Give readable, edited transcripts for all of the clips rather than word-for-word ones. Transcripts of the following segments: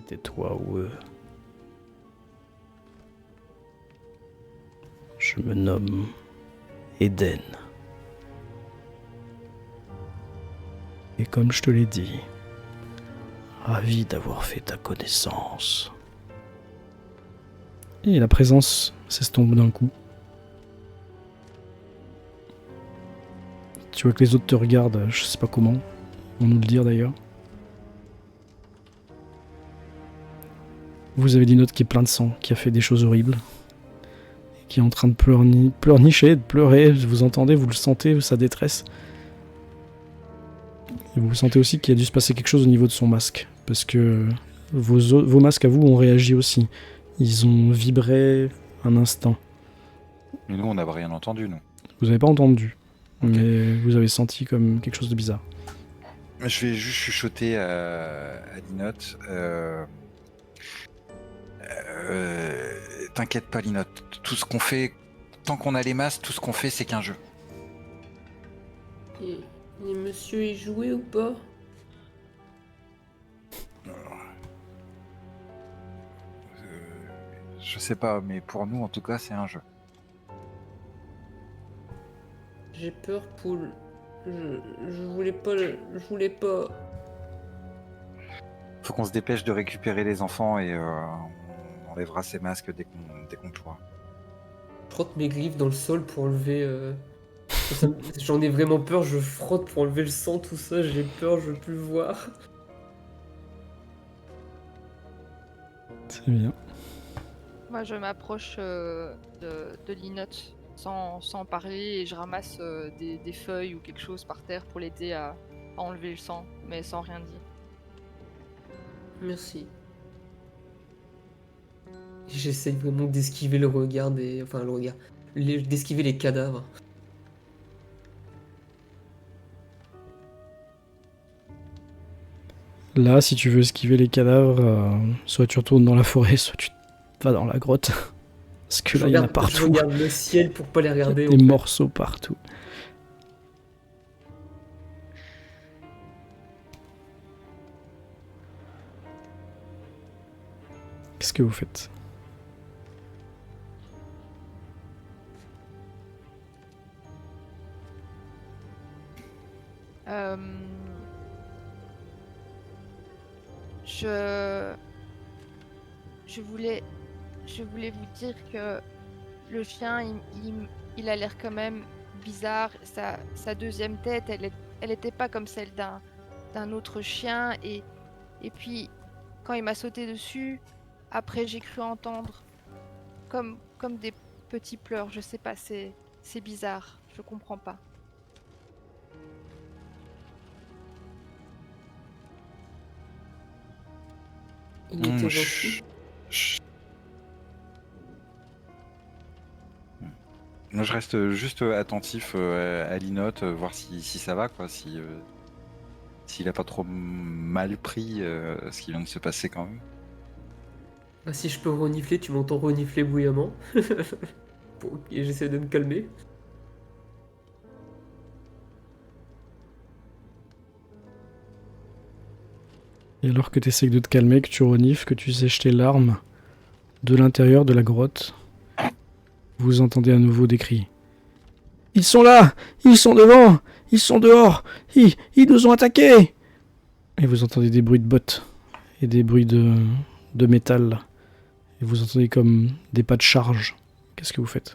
c'était toi ou eux. Je me nomme Eden. Et comme je te l'ai dit, ravi d'avoir fait ta connaissance. Et la présence s'estompe d'un coup. Tu vois que les autres te regardent, je sais pas comment, on nous le dire d'ailleurs. Vous avez Linotte qui est plein de sang, qui a fait des choses horribles, qui est en train de pleurnicher, de pleurer, vous entendez, vous le sentez, sa détresse. Et vous sentez aussi qu'il a dû se passer quelque chose au niveau de son masque, parce que vos masques à vous ont réagi aussi. Ils ont vibré un instant. Mais nous, on n'avait rien entendu, nous. Vous n'avez pas entendu, Ok. mais vous avez senti comme quelque chose de bizarre. Je vais juste chuchoter à Linotte. T'inquiète pas, Linotte. Tout ce qu'on fait, tant qu'on a les masques, tout ce qu'on fait, c'est qu'un jeu. Et monsieur est joué ou pas? Je sais pas, mais pour nous, en tout cas, c'est un jeu. J'ai peur, poule. Je voulais pas. Je voulais pas. Faut qu'on se dépêche de récupérer les enfants et on enlèvera ces masques dès qu'on pourra. Je frotte mes griffes dans le sol pour enlever. J'en ai vraiment peur, je frotte pour enlever le sang, tout ça, j'ai peur, je veux plus le voir. C'est bien. Moi, je m'approche de Linotte sans parler et je ramasse des feuilles ou quelque chose par terre pour l'aider à enlever le sang, mais sans rien dire. Merci. J'essaye vraiment d'esquiver le regard des. Enfin, le regard. D'esquiver les cadavres. Là, si tu veux esquiver les cadavres, soit tu retournes dans la forêt, soit tu vas dans la grotte. Parce que là, il y en a Je partout. regarde le ciel pour pas les Il y a regarder. des en fait. morceaux partout. Qu'est-ce que vous faites? Euh, Je... je voulais vous dire que le chien, il a l'air quand même bizarre. Sa deuxième tête, elle était pas comme celle d'un autre chien. Et puis, quand il m'a sauté dessus, après j'ai cru entendre comme des petits pleurs. Je sais pas, c'est bizarre. Je comprends pas. Il était Chut, gentil. chut. Moi, je reste juste attentif à Linotte, voir si ça va, quoi, s'il a pas trop mal pris ce qui vient de se passer quand même. Ah, si je peux renifler, tu m'entends renifler bruyamment. Et j'essaie de me calmer. Et alors que tu essayes de te calmer, que tu renifles, que tu sèches tes larmes, de l'intérieur de la grotte, vous entendez à nouveau des cris. Ils sont là! Ils sont devant! Ils sont dehors! Ils nous ont attaqués! Et vous entendez des bruits de bottes et des bruits de métal. Et vous entendez comme des pas de charge. Qu'est-ce que vous faites?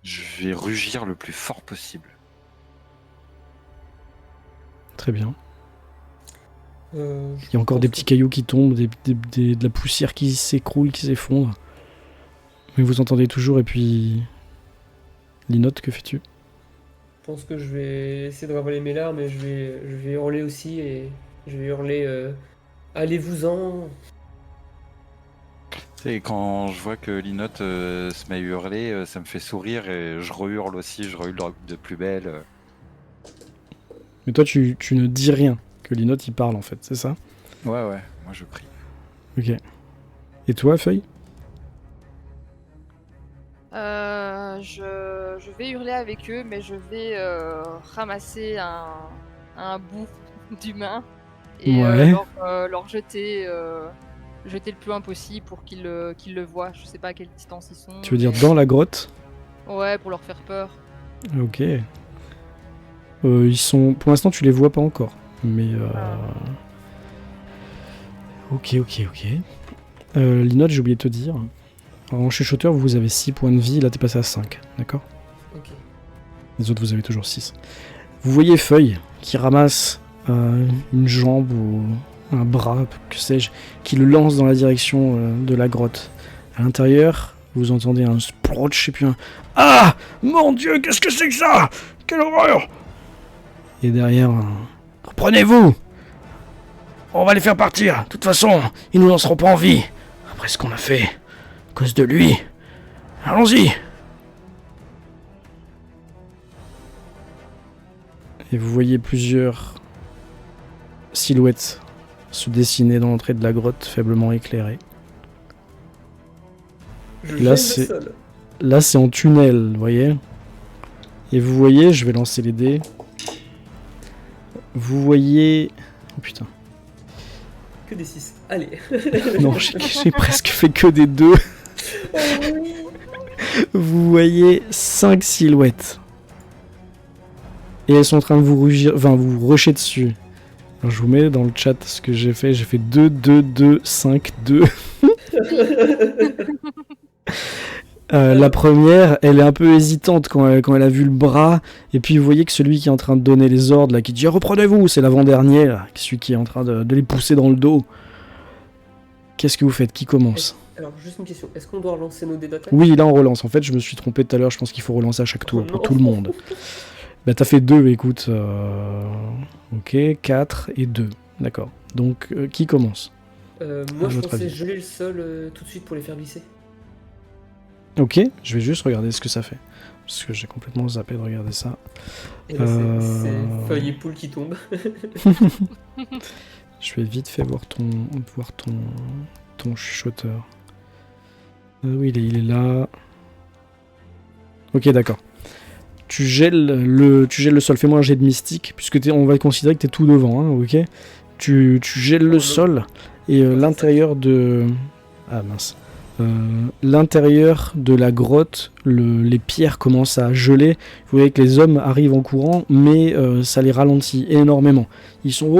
Je vais rugir le plus fort possible. Très bien. Je Il y a encore pense des petits cailloux qui tombent, de la poussière qui s'écroule, qui s'effondre. Mais vous entendez toujours, et puis... Linotte, que fais-tu? Je pense que je vais essayer de ravaler mes larmes et je vais hurler aussi et je vais hurler allez-vous-en. Et quand je vois que Linotte se met à hurler, ça me fait sourire et je re-hurle aussi, je re-hurle de plus belle. Mais toi, tu ne dis rien, que Linotte, il parle, en fait, c'est ça? Ouais, moi je crie. Ok. Et toi, Feuille? Je vais hurler avec eux, mais je vais ramasser un bout d'humains et Ouais. leur jeter, jeter le plus loin possible pour qu'ils le voient. Je sais pas à quelle distance ils sont. Tu veux dire mais- dans la grotte? Ouais, pour leur faire peur. Ok. Ils sont... Pour l'instant, tu les vois pas encore. Mais... Ok. Linotte, j'ai oublié de te dire. En chuchoteur, vous avez 6 points de vie. Là, t'es passé à 5. D'accord? Ok. Les autres, vous avez toujours 6. Vous voyez Feuille qui ramasse une jambe ou un bras, que sais-je, qui le lance dans la direction de la grotte. À l'intérieur, vous entendez un splotch et puis un « Ah! Mon Dieu, qu'est-ce que c'est que ça? Quelle horreur !» Et derrière, un « Reprenez-vous! On va les faire partir. De toute façon, ils nous lanceront pas en vie. Après ce qu'on a fait, à cause de lui. Allons-y !» Et vous voyez plusieurs silhouettes se dessiner dans l'entrée de la grotte, faiblement éclairée. Je Là, gèle le c'est- sol. Là, c'est en tunnel, vous voyez. Et vous voyez, je vais lancer les dés. Vous voyez... Oh putain. Que des 6. Allez. Non, j'ai presque fait que des 2. Oh oui. Vous voyez 5 silhouettes. Et elles sont en train de vous rugir, enfin, vous rusher dessus. Alors, je vous mets dans le chat ce que j'ai fait. J'ai fait 2, 2, 2, 5, 2. La première, elle est un peu hésitante quand elle a vu le bras. Et puis vous voyez que celui qui est en train de donner les ordres, là, qui dit reprenez-vous, c'est l'avant-dernier, là, celui qui est en train de les pousser dans le dos. Qu'est-ce que vous faites? Qui commence? Alors, juste une question. Est-ce qu'on doit relancer nos dés d'attaque? Oui, là on relance. En fait, je me suis trompé tout à l'heure. Je pense qu'il faut relancer à chaque tour Oh pour non. tout le monde. Bah, t'as fait 2, écoute. Ok, 4 et 2. D'accord. Donc, qui commence? Moi, À je votre pensais avis. geler le sol tout de suite pour les faire glisser. Ok, je vais juste regarder ce que ça fait. Parce que j'ai complètement zappé de regarder ça. Et là, Euh. c'est feuille et poule qui tombent. Je vais vite fait voir ton chuchoteur. Oui, il est là. Ok, d'accord. Tu gèles le sol. Fais-moi un jet de mystique, puisque on va considérer que t'es tout devant, hein, ok? Tu gèles Oh, le non. sol et Oh, l'intérieur de... Ah mince. L'intérieur de la grotte, les pierres commencent à geler. Vous voyez que les hommes arrivent en courant, mais ça les ralentit énormément. Ils sont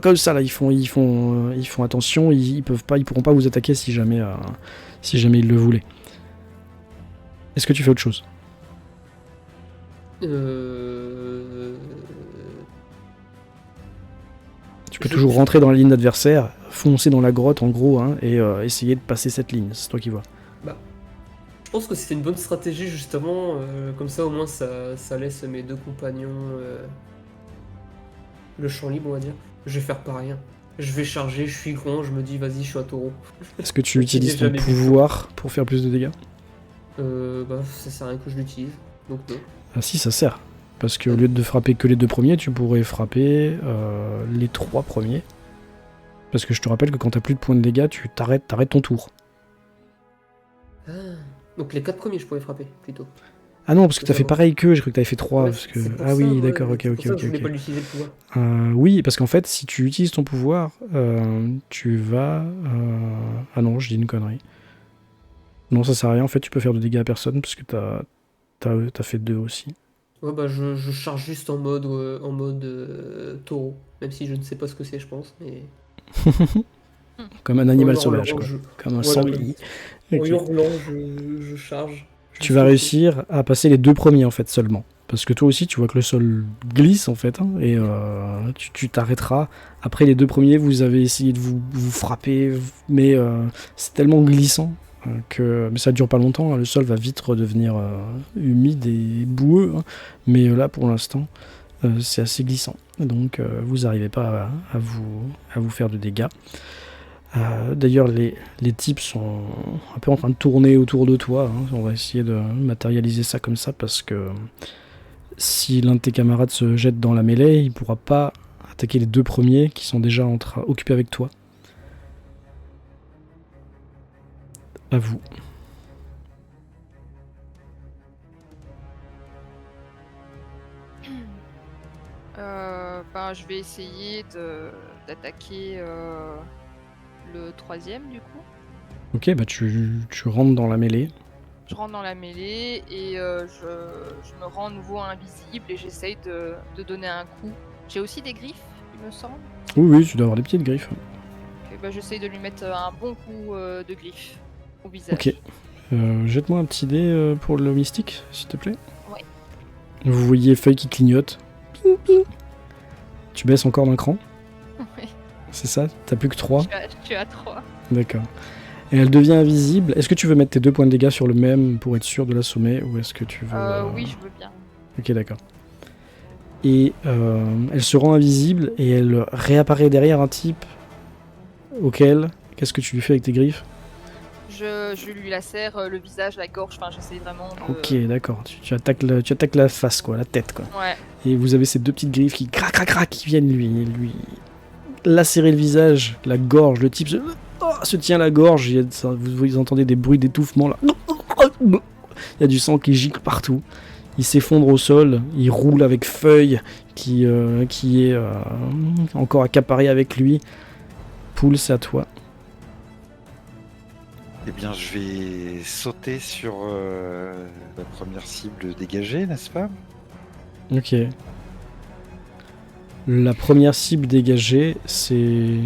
comme ça là, ils font attention. Ils pourront pas vous attaquer si jamais ils le voulaient. Est-ce que tu fais autre chose? Tu peux Je- toujours rentrer dans la ligne adversaire, foncer dans la grotte en gros, hein, et essayer de passer cette ligne. C'est toi qui vois. Je pense que c'est une bonne stratégie justement, comme ça au moins ça laisse mes deux compagnons le champ libre on va dire. Je vais faire pareil. Hein. Je vais charger, je suis grand, je me dis vas-y je suis un taureau. Est-ce que tu J'ai utilises ton jamais vu. pouvoir pour faire plus de dégâts? Bah ça sert à rien que je l'utilise. Donc non. Ah si, ça sert. Parce qu'au lieu de frapper que les 2 premiers, tu pourrais frapper les 3 premiers. Parce que je te rappelle que quand t'as plus de points de dégâts, tu t'arrêtes ton tour. Ah. Donc les 4 premiers je pourrais frapper plutôt. Ah non, parce que t'as fait D'accord. pareil qu'eux, je crois que t'avais fait 3. Ouais, Parce que... c'est pour Ah ça, oui, ouais, d'accord, ok, c'est ok, pour ça que ok. je voulais ok. pas l'utiliser le pouvoir. Oui, parce qu'en fait, si tu utilises ton pouvoir, tu vas... Ah non, je dis une connerie. Non, ça sert à rien, en fait, tu peux faire de dégâts à personne, parce que t'as fait 2 aussi. Ouais bah je charge juste en mode taureau. Même si je ne sais pas ce que c'est je pense. Mais... Comme un animal En sauvage, hurlant, quoi. je- Comme un voilà, sanglier. En Ok. hurlant je charge. Tu vas réussir à passer les 2 premiers en fait seulement. Parce que toi aussi tu vois que le sol glisse en fait, hein, et tu t'arrêteras. Après les 2 premiers, vous avez essayé de vous frapper, mais c'est tellement glissant que... Mais ça dure pas longtemps, hein, le sol va vite redevenir humide et boueux. Hein, mais là pour l'instant, c'est assez glissant. Donc vous n'arrivez pas à vous faire de dégâts. D'ailleurs, les types sont un peu en train de tourner autour de toi. Hein. On va essayer de matérialiser ça comme ça parce que si l'un de tes camarades se jette dans la mêlée, il pourra pas attaquer les 2 premiers qui sont déjà occupés avec toi. À vous. je vais essayer d'attaquer le troisième du coup. Ok, bah tu rentres dans la mêlée. Je rentre dans la mêlée et je me rends à nouveau invisible et j'essaye de donner un coup. J'ai aussi des griffes, il me semble. Oui, tu dois avoir des petites griffes. Et bah, j'essaye de lui mettre un bon coup de griffes au visage. Ok. Jette-moi un petit dé pour le mystique, s'il te plaît. Ouais. Vous voyez feuille qui clignote. Ping, ping. Tu baisses encore d'un cran, Ouais. c'est ça? T'as plus que 3. Je suis à 3. D'accord. Et elle devient invisible. Est-ce que tu veux mettre tes 2 points de dégâts sur le même pour être sûr de l'assommer, ou est-ce que tu veux... Oui, je veux bien. Ok, d'accord. Et elle se rend invisible et elle réapparaît derrière un type auquel... Qu'est-ce que tu lui fais avec tes griffes? Je lui lacère le visage, la gorge, enfin j'essaie vraiment de... Ok, d'accord. Tu attaques la face, quoi, la tête, quoi. Ouais. Et vous avez ces 2 petites griffes qui qui viennent lui lacérer le visage, la gorge. Le type se tient la gorge. Vous entendez des bruits d'étouffement là. Il y a du sang qui gicle partout. Il s'effondre au sol. Il roule avec Feuille qui est encore accaparé avec lui. Poule, c'est à toi. Eh bien, je vais sauter sur la première cible dégagée, n'est-ce pas? Ok. La première cible dégagée, c'est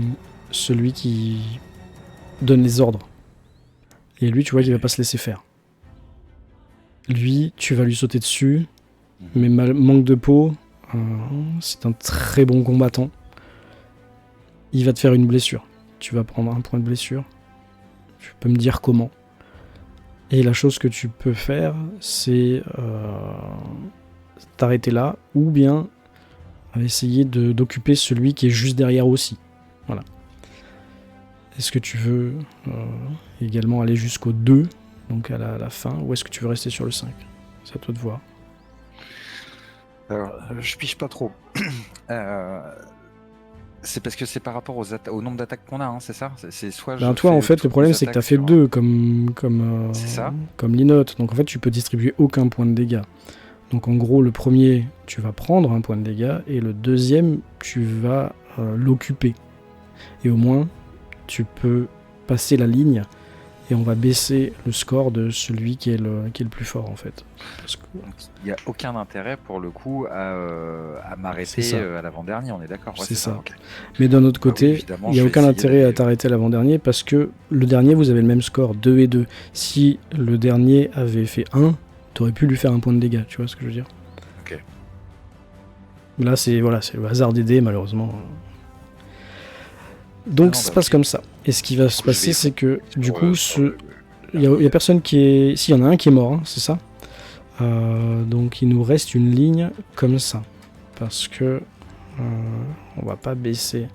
celui qui donne les ordres. Et lui, tu vois, il va pas se laisser faire. Lui, tu vas lui sauter dessus, mais manque de peau, c'est un très bon combattant. Il va te faire une blessure. Tu vas prendre un point de blessure. Tu peux me dire comment. Et la chose que tu peux faire, c'est t'arrêter là, ou bien essayer d'occuper celui qui est juste derrière aussi. Voilà. Est-ce que tu veux également aller jusqu'au 2, donc à la fin, ou est-ce que tu veux rester sur le 5? C'est à toi de voir. Alors, je piche pas trop. C'est parce que c'est par rapport au nombre d'attaques qu'on a, hein, c'est ça? C'est soit Ben toi, en fait, le problème, c'est que tu as fait 2 comme C'est ça. comme Linotte. Donc en fait, tu peux distribuer aucun point de dégâts. Donc en gros, le premier, tu vas prendre un point de dégâts, et le deuxième, tu vas l'occuper. Et au moins, tu peux passer la ligne, et on va baisser le score de celui qui est le plus fort, en fait. Parce que... Donc, il n'y a aucun intérêt, pour le coup, à m'arrêter C'est ça. à l'avant-dernier, on est d'accord? Ouais, C'est ça. ok. Mais d'un autre Ah oui, côté, évidemment, il n'y a je vais aucun essayer intérêt d'aller- à t'arrêter à l'avant-dernier, parce que le dernier, vous avez le même score, 2 et 2. Si le dernier avait fait 1, t'aurais pu lui faire un point de dégâts, tu vois ce que je veux dire? Ok. Là, c'est le hasard des dés, malheureusement. Donc, Ah non, ça se bah, passe ok. comme ça. Et ce qui va se je passer, vais- c'est que, du Pour, coup, sur le- il y a personne qui est... Si, il y en a un qui est mort, hein, c'est ça. Donc, il nous reste une ligne comme ça. Parce que on va pas baisser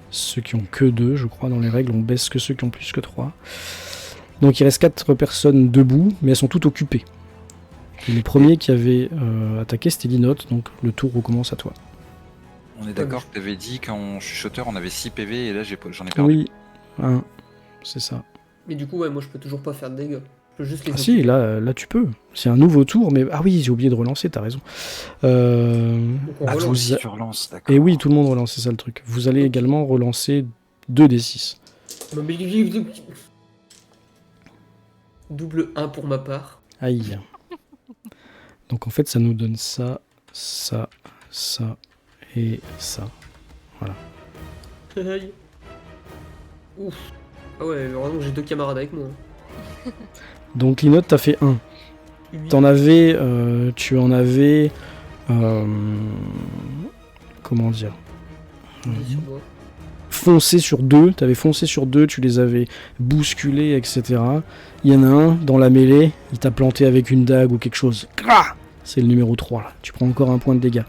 ceux qui ont que 2, je crois, dans les règles. On baisse que ceux qui ont plus que 3. Donc, il reste 4 personnes debout, mais elles sont toutes occupées. Et le premier qui avait attaqué, c'était Linotte, donc le tour recommence à toi. On est d'accord que tu avais dit qu'en chuchoteur, on avait 6 PV, et là, j'en ai perdu. Oui, 1, c'est ça. Mais du coup, ouais, moi je peux toujours pas faire de dégâts. Je peux juste les Ah si, là tu peux. C'est un nouveau tour, mais... Ah oui, j'ai oublié de relancer, t'as raison. Donc on Ah, relance. toi aussi, a- tu relances, d'accord. Et oui, tout le monde relance, c'est ça le truc. Vous allez également relancer 2d6. Double 1 pour ma part. Aïe. Donc en fait, ça nous donne ça, ça, ça et ça. Aïe. Ouf. Ah ouais, heureusement que j'ai 2 camarades avec moi. Donc Linotte, t'as fait 1. Tu en avais... comment dire, Sur moi. foncé sur 2, t'avais foncé sur 2, tu les avais bousculés, etc. Il y en a un, dans la mêlée, il t'a planté avec une dague ou quelque chose. Grah, c'est le numéro 3, là. Tu prends encore un point de dégâts.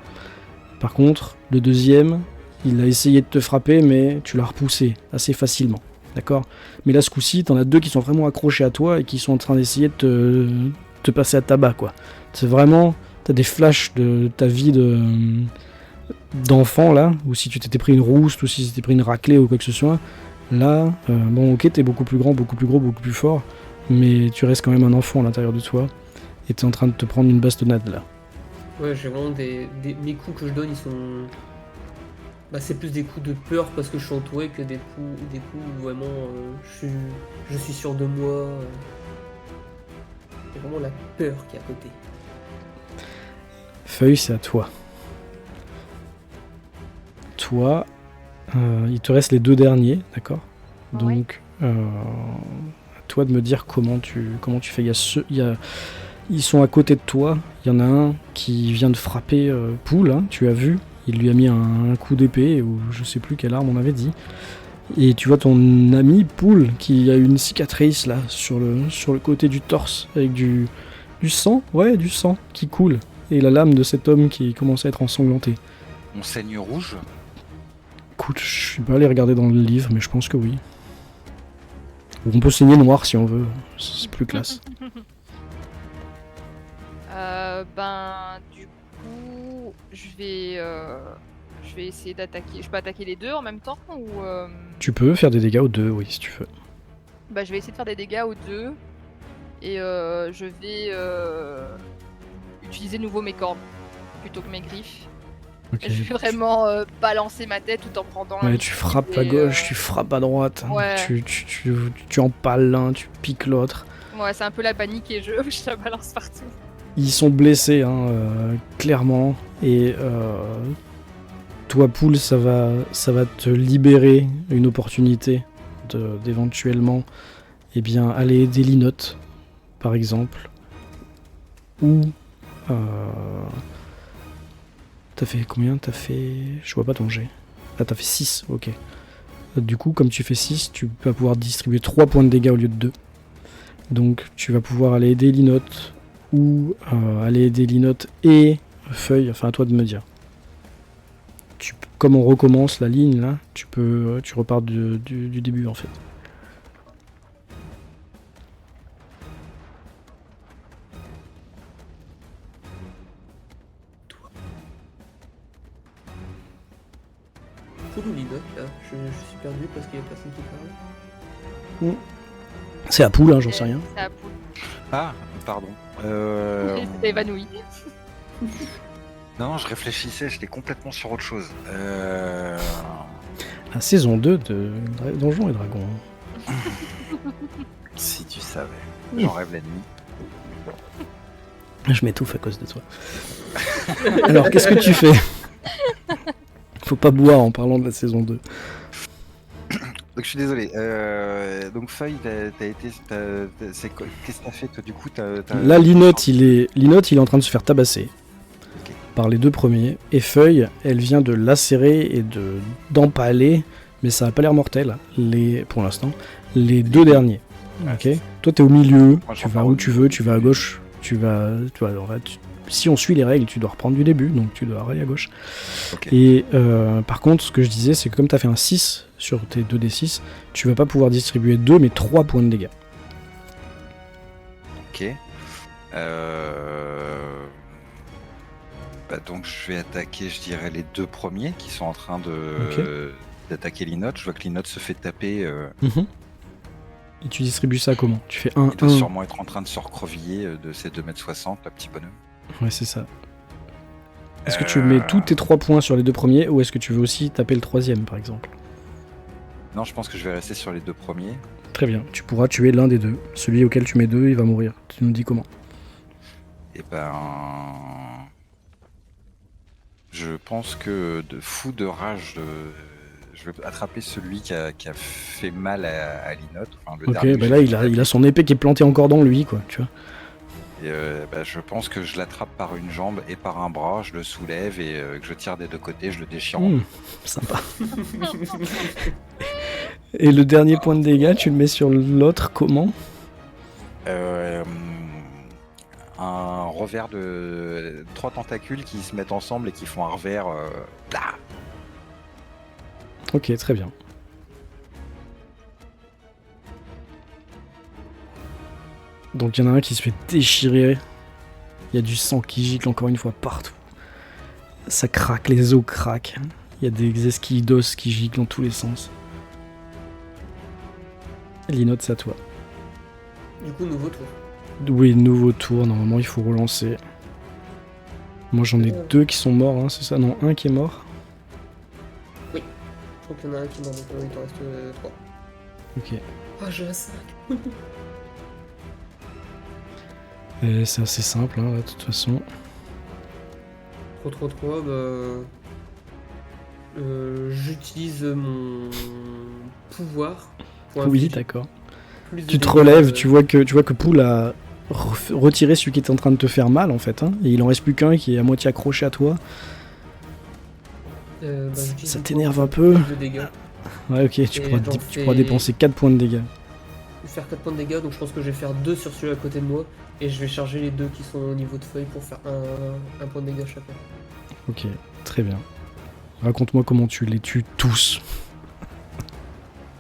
Par contre, le deuxième, il a essayé de te frapper, mais tu l'as repoussé assez facilement. D'accord? Mais là, ce coup-ci, t'en as 2 qui sont vraiment accrochés à toi et qui sont en train d'essayer de te passer à tabac, quoi. C'est vraiment... T'as des flashs de ta vie d'enfant, là, ou si tu t'étais pris une rouste, ou si tu t'étais pris une raclée ou quoi que ce soit. Là, bon, ok, t'es beaucoup plus grand, beaucoup plus gros, beaucoup plus fort, mais tu restes quand même un enfant à l'intérieur de toi, et t'es en train de te prendre une bastonnade, là. Ouais, j'ai vraiment des... Mes coups que je donne, ils sont... Bah, c'est plus des coups de peur parce que je suis entouré que des coups où vraiment je suis sûr de moi. C'est vraiment la peur qui est à côté. Feuille, c'est à toi. Toi, il te reste les 2 derniers, d'accord? Ouais. Donc, à toi de me dire comment tu fais. Ils sont à côté de toi. Il y en a un qui vient de frapper Poule, hein, tu as vu. Il lui a mis un coup d'épée, ou je sais plus quelle arme on avait dit. Et tu vois ton ami Poule qui a une cicatrice là sur le côté du torse avec du sang, ouais, du sang qui coule. Et la lame de cet homme qui commence à être ensanglanté. On saigne rouge. Écoute, je suis pas allé regarder dans le livre, mais je pense que oui. Ou on peut saigner noir si on veut, c'est plus classe. Ben, du coup, je vais essayer d'attaquer. Je peux attaquer les deux en même temps ou Tu peux faire des dégâts aux 2, oui, si tu veux. Bah, je vais essayer de faire des dégâts aux deux et je vais utiliser de nouveau mes cornes plutôt que mes griffes. Ok. Et je vais vraiment balancer ma tête tout en prenant. Ouais, un tu coup frappes d'épée, à gauche, tu frappes à droite, Ouais. tu empales l'un, tu piques l'autre. Ouais, c'est un peu la panique et je la balance partout. Ils sont blessés, hein, clairement. Et toi, Poule, ça va te libérer une opportunité d'éventuellement aller aider Linotte, par exemple. Ou... T'as fait combien? Je vois pas ton jet. Ah, t'as fait 6, ok. Du coup, comme tu fais 6, tu vas pouvoir distribuer 3 points de dégâts au lieu de 2. Donc, tu vas pouvoir aller aider Linotte, ou aller aider Linotte et Feuille, enfin à toi de me dire. Comme on recommence la ligne là, tu repars du début en fait. Poule ou Linotte là, je suis perdu parce qu'il y a personne qui parle. C'est à Poule, hein, j'en sais rien. C'est à Poule. Ah, pardon. Il s'est évanoui. Non, je réfléchissais, j'étais complètement sur autre chose. La saison 2 de Donjons et Dragons. Si tu savais. J'en rêve la nuit. Je m'étouffe à cause de toi. Alors, qu'est-ce que tu fais? Faut pas boire en parlant de la saison 2. Donc je suis désolé. Donc Feuille, qu'est-ce que t'as fait toi, du coup Là, Linotte, il est en train de se faire tabasser. Ok. Par les 2 premiers. Et Feuille, elle vient de lacérer et d'empaler, mais ça a pas l'air mortel, pour l'instant, les 2 derniers. Ok. Toi, t'es au milieu, Moi, tu vas où tu veux, tu vas à gauche, si on suit les règles, tu dois reprendre du début, donc tu dois aller à gauche. Ok. Et par contre, ce que je disais, c'est que comme t'as fait un 6 sur tes 2d6, tu vas pas pouvoir distribuer 2, mais 3 points de dégâts. Ok. Donc je vais attaquer, je dirais, les 2 premiers qui sont en train d'attaquer Linotte. Je vois que Linotte se fait taper. Et tu distribues ça comment? Tu fais 1, Il doit 1. sûrement être en train de se recroviller de ses 2,60 m, le petit bonhomme. Ouais, c'est ça. Est-ce que tu mets tous tes 3 points sur les 2 premiers, ou est-ce que tu veux aussi taper le 3ème, par exemple? Non, je pense que je vais rester sur les 2 premiers. Très bien, tu pourras tuer l'un des 2. Celui auquel tu mets 2, il va mourir. Tu nous dis comment? Et je pense que de fou de rage, je vais attraper celui qui a fait mal à Linotte. Enfin, le Ok, dernier que bah j'ai là fait il a son épée qui est plantée encore dans lui, quoi, tu vois. Et je pense que je l'attrape par une jambe et par un bras, je le soulève et que je tire des 2 côtés, je le déchire en deux. Sympa. Et le dernier point de dégâts, tu le mets sur l'autre comment? Un revers de 3 tentacules qui se mettent ensemble et qui font un revers. Blah. Ok, très bien. Donc il y en a un qui se fait déchirer. Il y a du sang qui gicle encore une fois partout. Ça craque, les os craquent. Il y a des esquilles d'os qui giclent dans tous les sens. Linotte, c'est à toi. Du coup, nouveau tour. Oui, nouveau tour, normalement il faut relancer. Moi j'en ai 2 qui sont morts, hein, c'est ça? Non, un qui est mort. crois qu'il y en a un qui meurt, donc il t'en reste 3. Ok. Ah, j'ai un 5. Et c'est assez simple, hein, là, de toute façon. 3, j'utilise mon pouvoir pour Oui, infliger d'accord. plus de Tu te dégâts, relèves, tu vois que Poul a retiré celui qui était en train de te faire mal, en fait. Hein, et il en reste plus qu'un qui est à moitié accroché à toi. j'utilise Ça mon t'énerve pouvoir un pour peu. faire plus de dégâts. Ouais, ok, tu Et pourras, j'en tu pourras fais- dépenser 4 points de dégâts. Je vais faire 4 points de dégâts, donc je pense que je vais faire 2 sur celui à côté de moi. Et je vais charger les 2 qui sont au niveau de feuille pour faire un point de dégâts chacun. Ok, très bien. Raconte-moi comment tu les tues tous.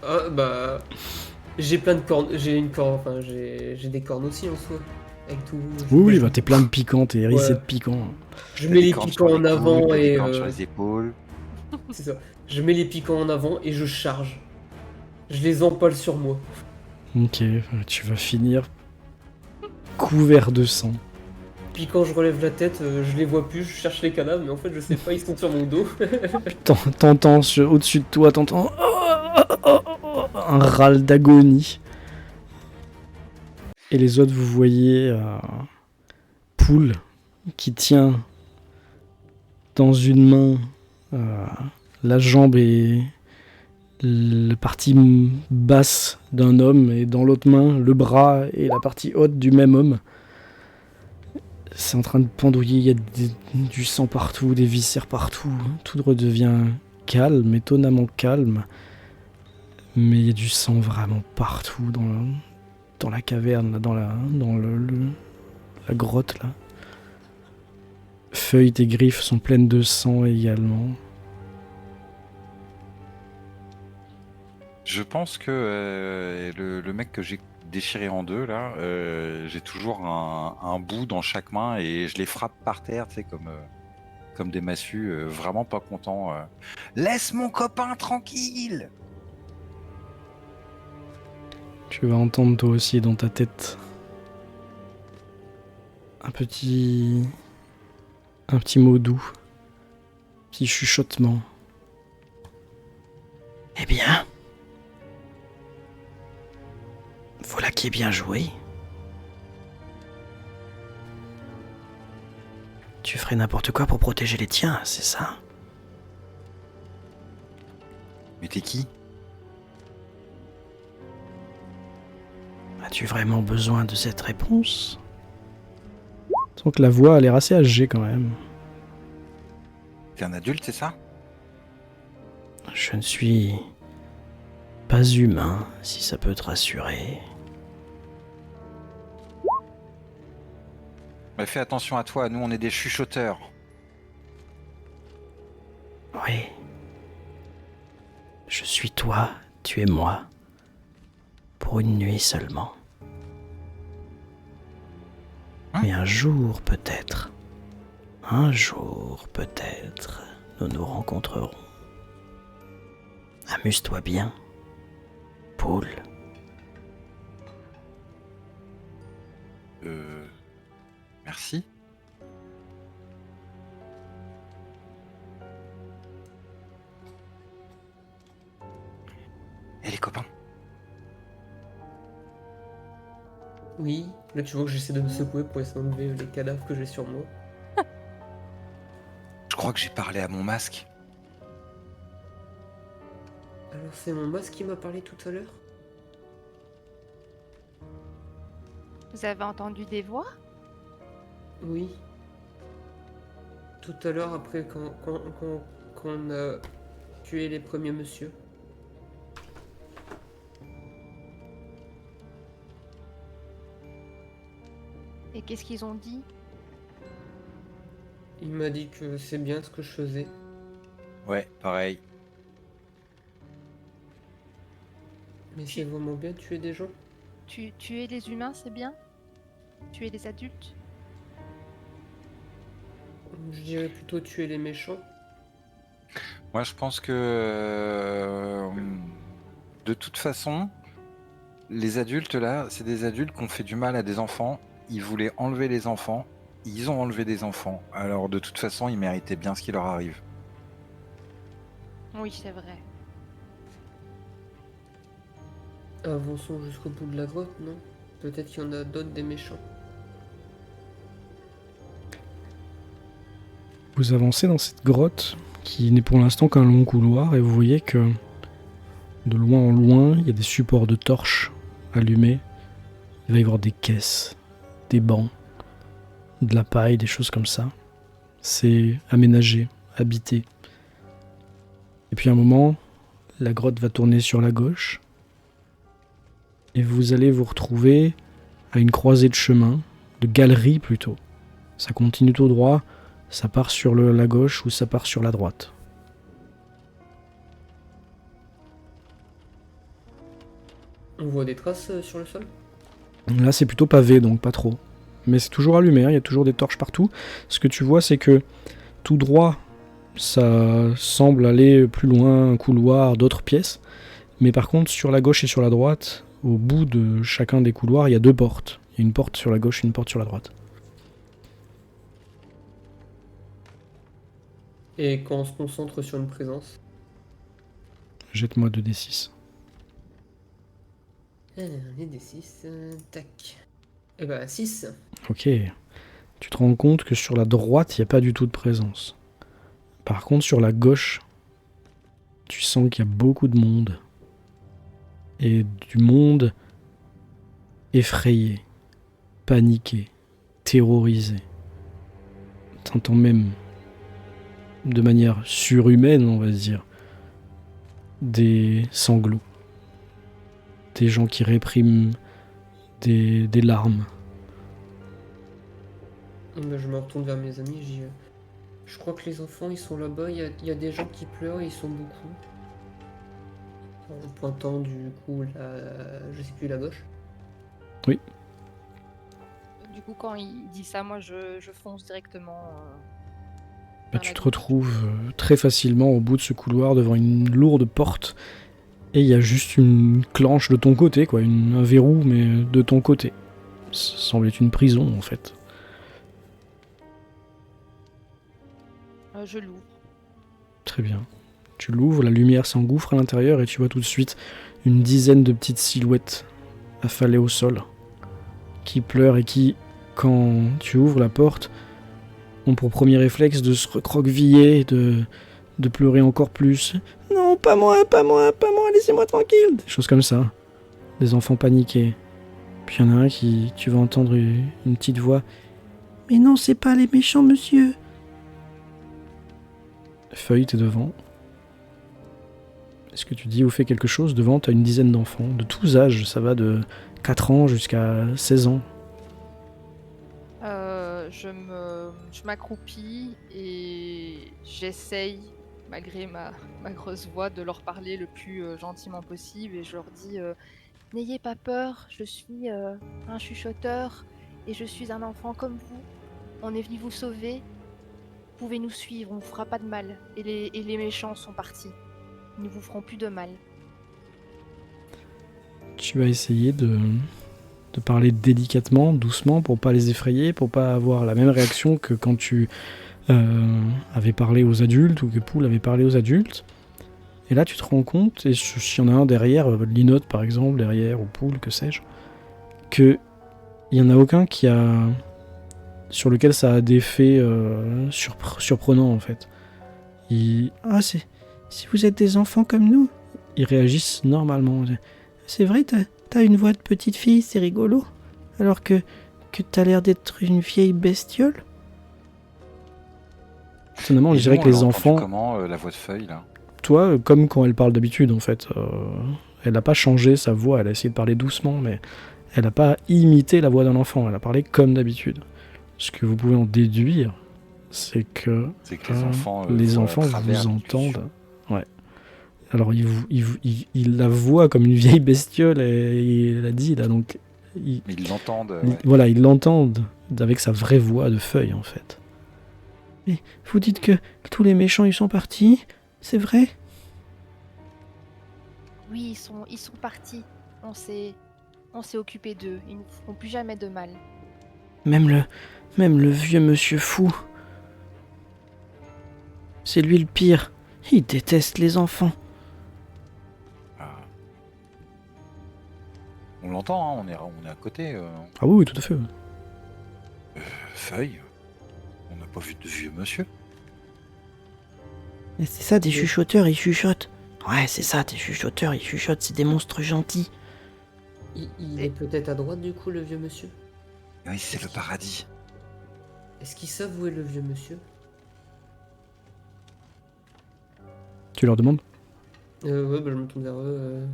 Ah bah. J'ai plein de cornes. J'ai une corne. Enfin, j'ai des cornes aussi en soi. Avec tout. Oui, je- bah t'es plein de piquants, t'es hérissé Ouais. de piquants. Je T'as mets des les cornes piquants sur en les avant coudes, t'as des et. cornes sur les épaules. C'est ça. Je mets les piquants en avant et je charge. Je les empale sur moi. Ok, tu vas finir couvert de sang. Puis quand je relève la tête, je les vois plus, je cherche les cadavres, mais en fait je sais pas, ils sont sur mon dos. T'entends au-dessus de toi, t'entends un râle d'agonie. Et les autres, vous voyez Poul qui tient dans une main la jambe et la partie basse d'un homme, et dans l'autre main le bras et la partie haute du même homme. C'est en train de pendouiller, il y a du sang partout, des viscères partout. Tout redevient calme, étonnamment calme. Mais il y a du sang vraiment partout dans la caverne, là, dans la grotte là. Feuilles et griffes sont pleines de sang également. Je pense que le mec que j'ai déchiré en deux, là, j'ai toujours un bout dans chaque main et je les frappe par terre, tu sais, comme des massues, vraiment pas content. Laisse mon copain tranquille! Tu vas entendre toi aussi dans ta tête un petit mot doux, petit chuchotement. Eh bien, voilà qui est bien joué. Tu ferais n'importe quoi pour protéger les tiens, c'est ça? Mais t'es qui? As-tu vraiment besoin de cette réponse? Sans que la voix a l'air assez âgée quand même. T'es un adulte, c'est ça? Je ne suis pas humain, si ça peut te rassurer. Bah, fais attention à toi, nous on est des chuchoteurs. Oui. Je suis toi, tu es moi. Pour une nuit seulement. Mais un jour peut-être, nous nous rencontrerons. Amuse-toi bien, Poul. Merci. Et les copains? Oui, là tu vois que j'essaie de me secouer pour essayer d'enlever les cadavres que j'ai sur moi. Je crois que j'ai parlé à mon masque. Alors c'est mon masque qui m'a parlé tout à l'heure? Vous avez entendu des voix? Oui. Tout à l'heure après quand on a tué les premiers monsieur. Et qu'est-ce qu'ils ont dit? Il m'a dit que c'est bien ce que je faisais. Ouais, pareil. Mais c'est vraiment bien de tuer des gens. Tuer les humains, c'est bien? Tuer les adultes? Je dirais plutôt tuer les méchants. Moi, je pense que de toute façon, les adultes là, c'est des adultes qui ont fait du mal à des enfants. Ils voulaient enlever les enfants. Ils ont enlevé des enfants. Alors, de toute façon, ils méritaient bien ce qui leur arrive. Oui, c'est vrai. Avançons jusqu'au bout de la grotte, non? Peut-être qu'il y en a d'autres des méchants. Vous avancez dans cette grotte qui n'est pour l'instant qu'un long couloir et vous voyez que de loin en loin, il y a des supports de torches allumés. Il va y avoir des caisses, des bancs, de la paille, des choses comme ça. C'est aménagé, habité. Et puis à un moment, la grotte va tourner sur la gauche et vous allez vous retrouver à une croisée de chemin, de galerie plutôt. Ça continue tout droit, ça part sur la gauche ou ça part sur la droite. On voit des traces sur le sol? Là, c'est plutôt pavé, donc pas trop. Mais c'est toujours allumé, hein, il y a toujours des torches partout. Ce que tu vois, c'est que tout droit, ça semble aller plus loin, un couloir, d'autres pièces. Mais par contre, sur la gauche et sur la droite, au bout de chacun des couloirs, il y a 2 portes. Il y a une porte sur la gauche et une porte sur la droite. Et quand on se concentre sur une présence? Jette-moi 2d6. Les D6, tac. Et bah 6. Ok. Tu te rends compte que sur la droite, il n'y a pas du tout de présence. Par contre, sur la gauche, tu sens qu'il y a beaucoup de monde. Et du monde effrayé, paniqué, terrorisé. T'entends même, de manière surhumaine, on va dire, des sanglots. Des gens qui répriment des larmes. Bah, je me retourne vers mes amis, je crois que les enfants ils sont là-bas, il y a des gens qui pleurent, ils sont beaucoup. En pointant du coup je sais plus, la gauche. Oui. Du coup, quand il dit ça, moi je fonce directement. Bah, vers tu la te gauche. retrouves très facilement au bout de ce couloir devant une lourde porte et il y a juste une clenche de ton côté, quoi, un verrou mais de ton côté. Ça semble être une prison en fait. Je l'ouvre. Très bien. Tu l'ouvres, la lumière s'engouffre à l'intérieur et tu vois tout de suite une dizaine de petites silhouettes affalées au sol qui pleurent et qui, quand tu ouvres la porte, ont pour premier réflexe de se recroqueviller, de pleurer encore plus. Non, pas moi, pas moi, pas moi, laissez-moi tranquille. Des choses comme ça. Des enfants paniqués. Puis il y en a un qui, tu vas entendre une petite voix. Mais non, c'est pas les méchants, monsieur. Feuille, t'es devant. Est-ce que tu dis ou fais quelque chose? Devant, t'as une dizaine d'enfants, de tous âges. Ça va de 4 ans jusqu'à 16 ans. Je m'accroupis et j'essaye, malgré ma grosse voix, de leur parler le plus gentiment possible et je leur dis n'ayez pas peur, je suis un chuchoteur et je suis un enfant comme vous. On est venu vous sauver. Vous pouvez nous suivre, on ne vous fera pas de mal. Et les méchants sont partis. Ils ne vous feront plus de mal. Tu vas essayer de parler délicatement, doucement, pour pas les effrayer, pour pas avoir la même réaction que quand tu avais parlé aux adultes ou que Poul avait parlé aux adultes. Et là, tu te rends compte, et s'il y en a un derrière, Linotte par exemple, derrière, ou Poul, que sais-je, qu'il n'y en a aucun sur lequel ça a des faits surprenants en fait. Si vous êtes des enfants comme nous, ils réagissent normalement. C'est vrai, t'as une voix de petite fille, c'est rigolo. Alors que t'as l'air d'être une vieille bestiole. Étonnamment, je dirais que les enfants... Comment la voix de Feuille là? Toi, comme quand elle parle d'habitude en fait. Elle n'a pas changé sa voix, elle a essayé de parler doucement, mais elle n'a pas imité la voix d'un enfant, elle a parlé comme d'habitude. Ce que vous pouvez en déduire, c'est que les enfants vous entendent. Ouais. Alors il la voit comme une vieille bestiole et il l'a dit là, donc ils l'entendent. Voilà, ils l'entendent avec sa vraie voix de Feuille en fait. Mais vous dites que tous les méchants ils sont partis, c'est vrai? Oui, ils sont partis. On s'est occupé d'eux. Ils ne nous feront plus jamais de mal. Même le vieux monsieur fou. C'est lui le pire. Il déteste les enfants. entend, hein, on est à côté. Ah oui, tout à fait. Feuille, on n'a pas vu de vieux monsieur. Et c'est ça, des chuchoteurs, ils chuchotent. Ouais, c'est ça, des chuchoteurs, ils chuchotent, c'est des monstres gentils. Il est peut-être à droite du coup, le vieux monsieur. Oui, c'est le paradis. Est-ce qu'ils savent où est le vieux monsieur? Tu leur demandes? Ouais, bah, je me tourne vers eux.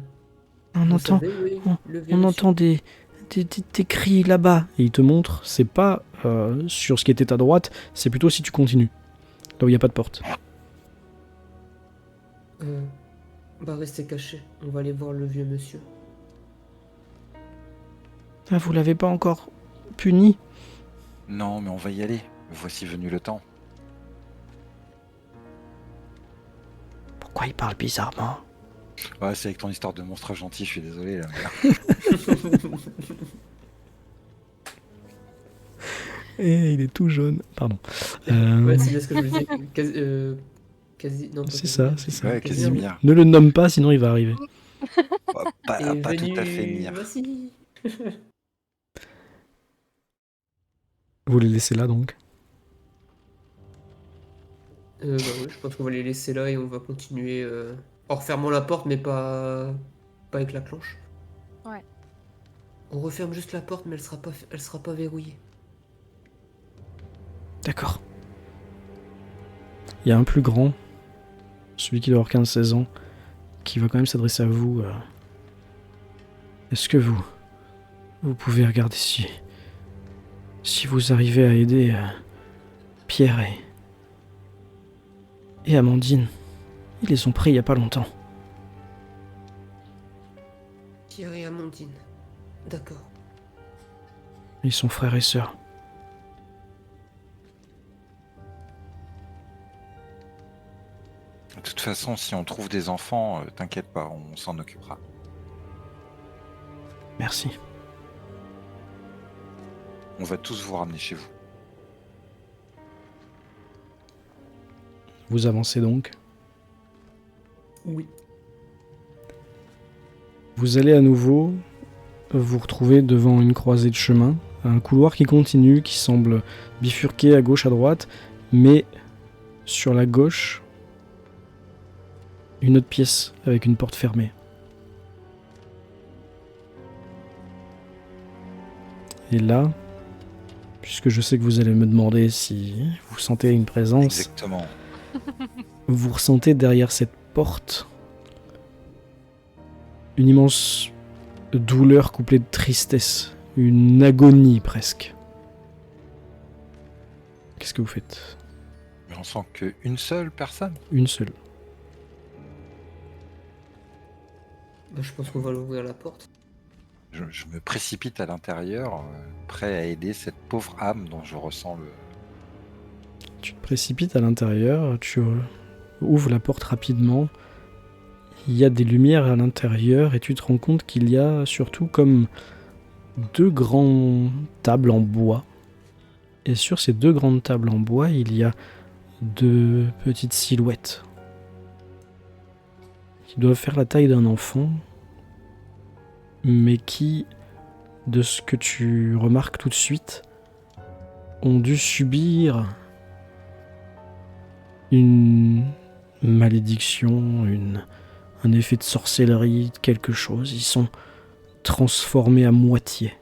On Vous entend, savez où est le vieux on monsieur? entend des cris là-bas. Et ils te montrent, c'est pas sur ce qui était à droite, c'est plutôt si tu continues. Là où il n'y a pas de porte. Bah restez cachés, on va aller voir le vieux monsieur. Ah, vous l'avez pas encore puni? Non, mais on va y aller. Voici venu le temps. Pourquoi il parle bizarrement? Ouais, c'est avec ton histoire de monstre gentil, je suis désolé. Là, Et il est tout jaune. Pardon. Ouais, c'est bien ce que je vous disais. Non, pas C'est Casimir. ça, c'est ça. Ouais, Casimir. Ne le nomme pas, sinon il va arriver. Pas Et tout venu... à fait venir. Voici. Vous les laissez là donc. Bah ouais, je pense qu'on va les laisser là et on va continuer en refermant la porte, mais pas avec la clenche. Ouais. On referme juste la porte, mais elle sera pas verrouillée. D'accord. Il y a un plus grand, celui qui doit avoir 15-16 ans, qui va quand même s'adresser à vous. Est-ce que vous pouvez regarder si vous arrivez à aider Pierre et Amandine? Ils les ont pris il y a pas longtemps. Pierre et Amandine. D'accord. Ils sont frères et sœurs. De toute façon, si on trouve des enfants, t'inquiète pas, on s'en occupera. Merci. On va tous vous ramener chez vous. Vous avancez donc. Oui. Vous allez à nouveau vous retrouver devant une croisée de chemin, un couloir qui continue, qui semble bifurquer à gauche, à droite, mais sur la gauche, une autre pièce avec une porte fermée. Et là, puisque je sais que vous allez me demander si vous sentez une présence, Exactement. vous ressentez derrière cette porte une immense douleur couplée de tristesse, une agonie presque. Qu'est-ce que vous faites? Mais on sent qu'une seule personne. Une seule. Bah, je pense qu'on va l'ouvrir la porte. Je me précipite à l'intérieur, prêt à aider cette pauvre âme dont je ressens le... Tu te précipites à l'intérieur, tu ouvres la porte rapidement. Il y a des lumières à l'intérieur et tu te rends compte qu'il y a surtout comme 2 grandes tables en bois. Et sur ces 2 grandes tables en bois, il y a 2 petites silhouettes qui doivent faire la taille d'un enfant, mais qui, de ce que tu remarques tout de suite, ont dû subir une malédiction, un effet de sorcellerie, quelque chose. Ils sont transformés à moitié.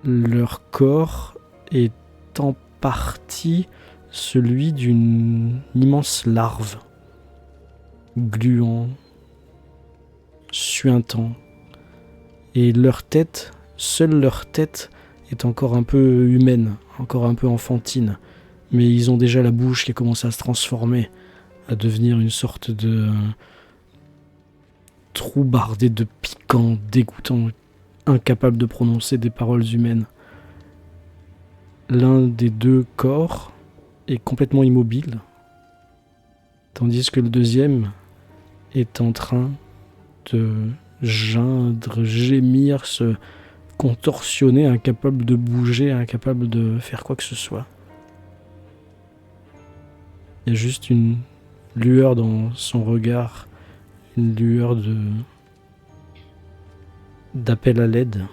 Leur corps est en partie celui d'une immense larve, gluant, suintant. Et leur tête, seule leur tête, est encore un peu humaine, encore un peu enfantine. Mais ils ont déjà la bouche qui a commencé à se transformer, à devenir une sorte de trou bardé de piquant, dégoûtant, incapable de prononcer des paroles humaines. L'un des 2 corps est complètement immobile, tandis que le deuxième est en train de geindre, gémir, se contorsionner, incapable de bouger, incapable de faire quoi que ce soit. Il y a juste une lueur dans son regard, une lueur d'appel à l'aide.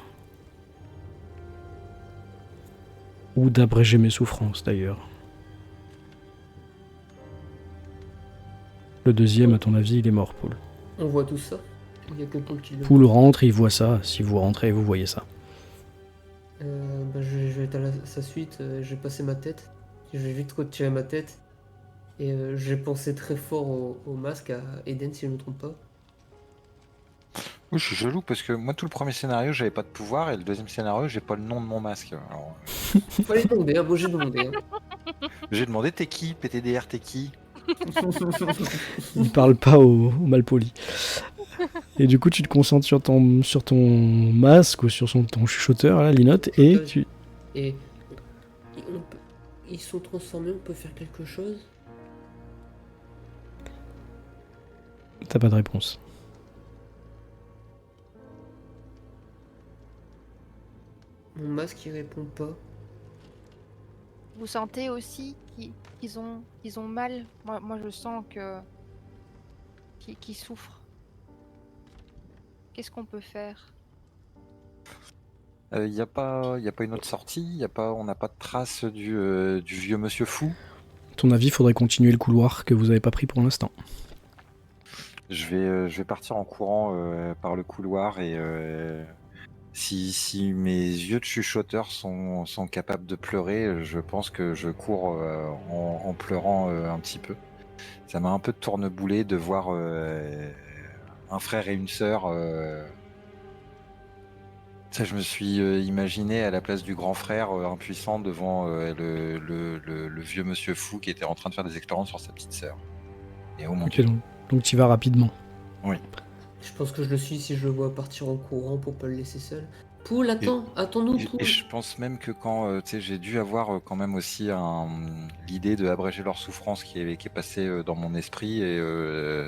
Ou d'abréger mes souffrances d'ailleurs. Le deuxième, à ton avis, il est mort, Paul. On voit tout ça. Il n'y a que Paul qui le Poul rentre, il voit ça. Si vous rentrez, vous voyez ça. Je vais être à sa suite, je vais passer ma tête. Je vais vite retirer ma tête. Et j'ai pensé très fort au masque, à Eden, si je ne me trompe pas. Oui, je suis jaloux parce que moi, tout le premier scénario, j'avais pas de pouvoir et le deuxième scénario, j'ai pas le nom de mon masque. Alors, Fallait demander, hein, bon, j'ai demandé. j'ai demandé t'es qui, PTDR, t'es qui? Il parle pas au malpoli. Et du coup, tu te concentres sur ton masque ou sur ton chuchoteur, là, Linotte, et tu... Et ils sont transformés, on peut faire quelque chose? T'as pas de réponse. Mon masque, il répond pas. Vous sentez aussi qu'ils ont mal. Moi, je sens qu'ils souffrent. Qu'est-ce qu'on peut faire? Y a pas une autre sortie? On n'a pas de trace du vieux monsieur fou? À ton avis, il faudrait continuer le couloir que vous avez pas pris pour l'instant. Je vais partir en courant par le couloir et si mes yeux de chuchoteur sont capables de pleurer, je pense que je cours en pleurant un petit peu. Ça m'a un peu tourneboulé de voir un frère et une sœur. Ça, je me suis imaginé à la place du grand frère impuissant devant le vieux monsieur fou qui était en train de faire des expériences sur sa petite sœur. Et oh mon Ok, dieu. donc tu vas rapidement. Oui. Je pense que je le suis si je le vois partir en courant pour pas le laisser seul. Poul, attends-nous, Poul. Et je pense même que quand j'ai dû avoir quand même aussi l'idée de abréger leur souffrance qui est passée dans mon esprit et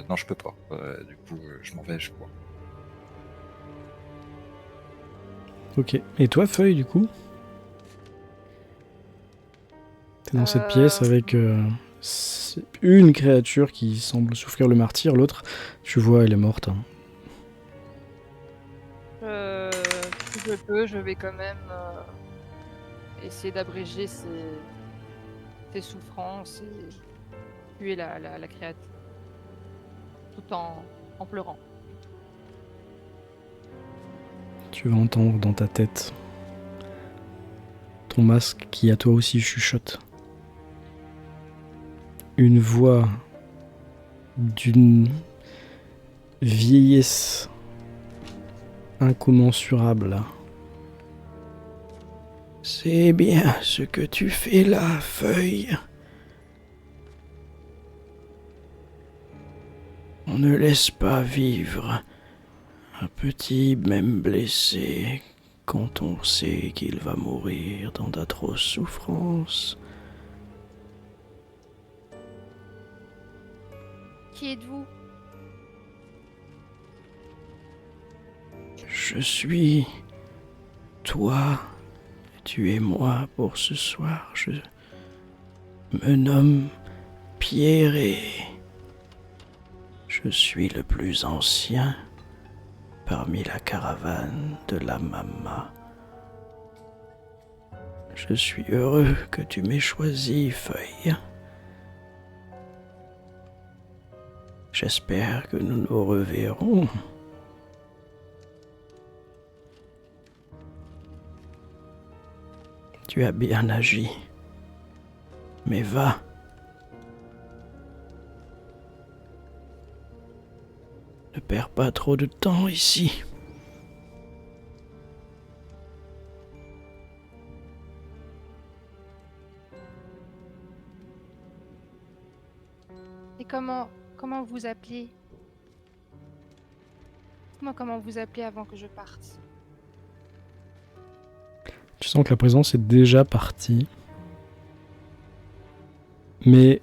non je peux pas. Du coup je m'en vais, je cours. Ok. Et toi, Feuille, du coup? T'es dans cette pièce avec une créature qui semble souffrir le martyr, l'autre, tu vois, elle est morte. Hein. Si je peux, je vais quand même essayer d'abréger ses souffrances et tuer la créature. Tout en pleurant. Tu vas entendre dans ta tête ton masque qui à toi aussi chuchote. Une voix d'une vieillesse incommensurable. C'est bien ce que tu fais là, Feuille. On ne laisse pas vivre un petit, même blessé, quand on sait qu'il va mourir dans d'atroces souffrances. Qui êtes-vous? Je suis toi, tu es moi pour ce soir. Je me nomme Pierré. Je suis le plus ancien parmi la caravane de la Mama. Je suis heureux que tu m'aies choisi, Feuille. J'espère que nous nous reverrons. Tu as bien agi. Mais va. Ne perds pas trop de temps ici. Et comment vous appelez? Dites-moi comment vous appelez avant que je parte. Tu sens que la présence est déjà partie. Mais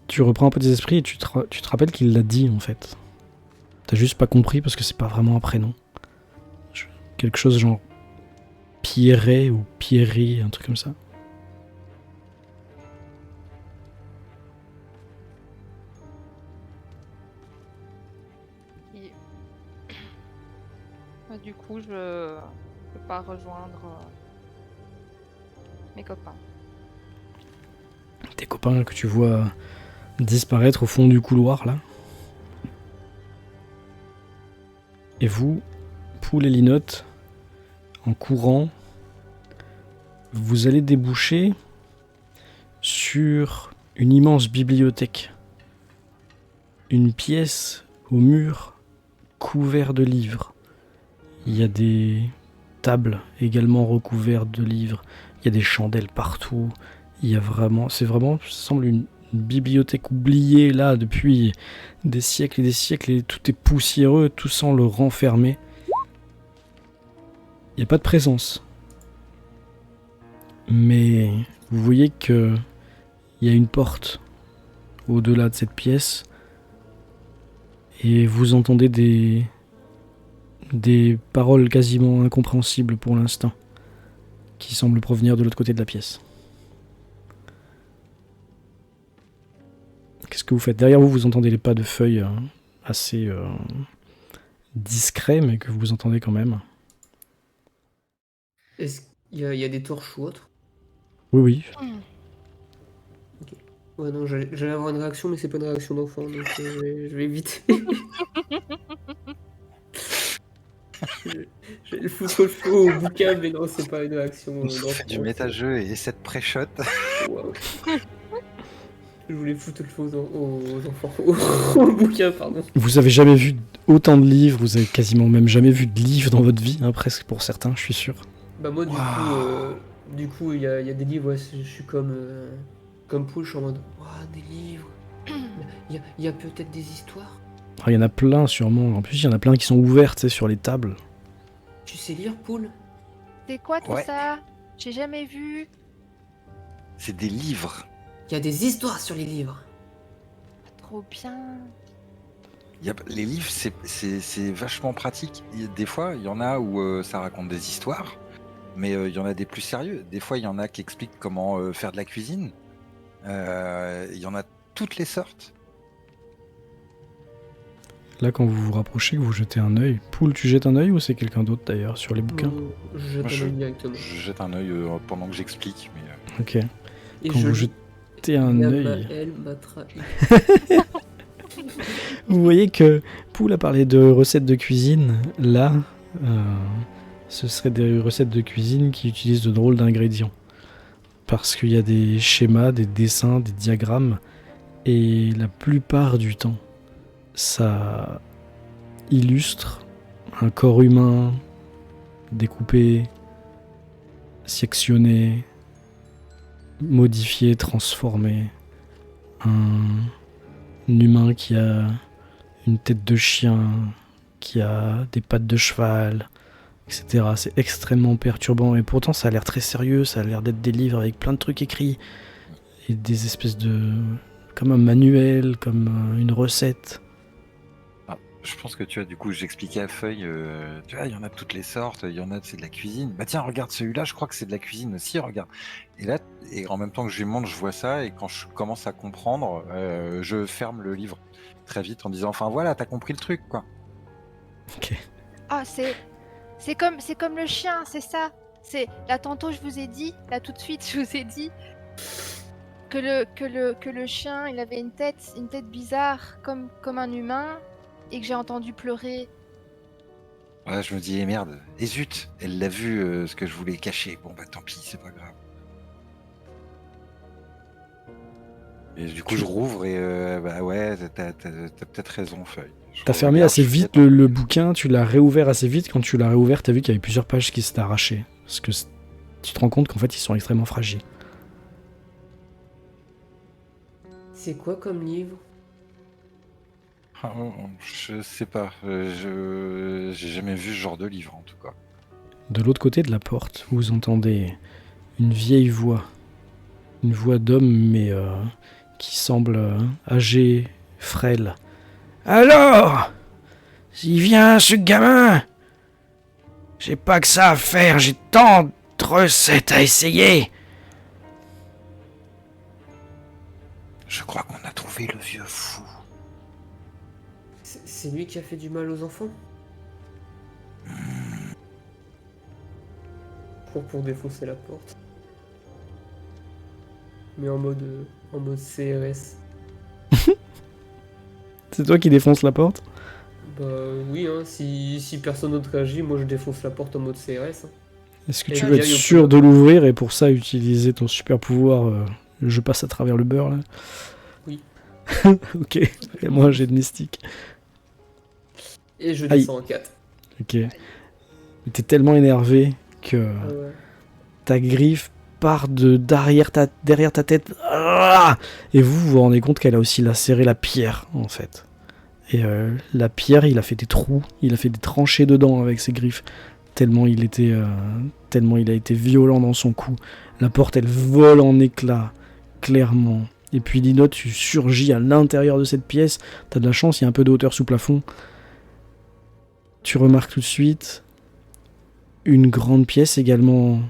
tu reprends un peu tes esprits et tu te rappelles qu'il l'a dit en fait. T'as juste pas compris parce que c'est pas vraiment un prénom. Quelque chose genre Pierret ou Pierry, un truc comme ça. Du coup, je peux pas rejoindre mes copains. Tes copains que tu vois disparaître au fond du couloir, là. Et vous, Poule et Linotte, en courant, vous allez déboucher sur une immense bibliothèque. Une pièce au mur couvert de livres. Il y a des tables également recouvertes de livres. Il y a des chandelles partout. Il y a vraiment, ça semble une bibliothèque oubliée là depuis des siècles et tout est poussiéreux, tout semble renfermé. Il n'y a pas de présence. Mais vous voyez que il y a une porte au-delà de cette pièce et vous entendez des paroles quasiment incompréhensibles pour l'instant qui semblent provenir de l'autre côté de la pièce. Qu'est-ce que vous faites ? Derrière vous, vous entendez les pas de feuilles assez discrets, mais que vous entendez quand même. Est-ce qu'il y a des torches ou autre? Oui. Ouais, non, j'allais avoir une réaction, mais c'est pas une réaction d'enfant, donc je vais éviter. Je vais le foutre au feu au bouquin, mais non, c'est pas une réaction On d'enfant. fait du méta-jeu et cette pré-shot. Waouh. Je voulais foutre le feu aux enfants. Au bouquin, pardon. Vous avez jamais vu autant de livres, vous avez quasiment même jamais vu de livres dans votre vie, hein, presque pour certains, je suis sûr. Bah moi, du coup, il y a des livres, ouais, je suis comme Poule, je suis en mode, waouh, des livres. Il y a peut-être des histoires. Il y en a plein sûrement, en plus il y en a plein qui sont ouvertes tu sais, sur les tables. Tu sais lire, Poule? C'est quoi tout Ouais. ça? J'ai jamais vu. C'est des livres. Il y a des histoires sur les livres. Trop bien. Les livres, c'est vachement pratique. Des fois, il y en a où ça raconte des histoires, mais il y en a des plus sérieux. Des fois, il y en a qui expliquent comment faire de la cuisine. Il y en a toutes les sortes. Là quand vous vous rapprochez, que vous jetez un œil, Poule, tu jettes un œil ou c'est quelqu'un d'autre d'ailleurs sur les bouquins? Je jette Moi, un œil directement. Je jette un œil pendant que j'explique. Mais, Ok. Et Quand vous jetez un œil, Elle m'a trahi. vous voyez que Poule a parlé de recettes de cuisine. Là, ce seraient des recettes de cuisine qui utilisent de drôles d'ingrédients. Parce qu'il y a des schémas, des dessins, des diagrammes. Et la plupart du temps, ça illustre un corps humain découpé, sectionné, modifié, transformé. Un humain qui a une tête de chien, qui a des pattes de cheval, etc. C'est extrêmement perturbant et pourtant ça a l'air très sérieux, ça a l'air d'être des livres avec plein de trucs écrits et des espèces de... comme un manuel, comme une recette. je pense que tu vois, du coup, j'expliquais à Feuille, tu vois, il y en a de toutes les sortes, il y en a, c'est de la cuisine. Bah tiens, regarde celui-là, je crois que c'est de la cuisine aussi, regarde. Et là, et en même temps que je lui montre, je vois ça, et quand je commence à comprendre, je ferme le livre très vite en disant, enfin voilà, t'as compris le truc, quoi. Ok. Ah, c'est comme le chien, c'est ça. C'est là tantôt je vous ai dit, là tout de suite je vous ai dit que le chien, il avait une tête bizarre comme un humain et que j'ai entendu pleurer. Ouais, je me dis, eh merde, et zut, elle l'a vu, ce que je voulais cacher. Bon bah tant pis, c'est pas grave. Et du coup, je rouvre et bah ouais, t'as peut-être raison, Feuille. T'as fermé assez vite le bouquin, tu l'as réouvert assez vite. Quand tu l'as réouvert, t'as vu qu'il y avait plusieurs pages qui s'étaient arrachées. Parce que tu te rends compte qu'en fait, ils sont extrêmement fragiles. C'est quoi comme livre? Ah, je sais pas, j'ai jamais vu ce genre de livre en tout cas. De l'autre côté de la porte, vous entendez une vieille voix. Une voix d'homme, mais qui semble âgée, frêle. Alors, s'il vient ce gamin, j'ai pas que ça à faire, j'ai tant de recettes à essayer. Je crois qu'on a trouvé le vieux fou. C'est lui qui a fait du mal aux enfants? pour défoncer la porte. Mais en mode CRS. C'est toi qui défonce la porte? Bah oui, hein, si personne d'autre réagit, moi je défonce la porte en mode CRS. Hein. Est-ce que Et tu là, veux il y être a eu sûr au de l'ouvrir et pour ça utiliser ton super pouvoir je passe à travers le beurre là? Oui. Ok, et moi j'ai de mystique. Et je Aïe. descends en 4. Ok. Mais t'es tellement énervé que Ouais. ta griffe part derrière ta tête. Ah, et vous vous rendez compte qu'elle a aussi lacéré la pierre en fait. Et la pierre, il a fait des trous, il a fait des tranchées dedans avec ses griffes. Tellement il a été violent dans son coup. La porte, elle vole en éclats, clairement. Et puis Lino, tu surgis à l'intérieur de cette pièce. T'as de la chance, il y a un peu de hauteur sous plafond. Tu remarques tout de suite une grande pièce également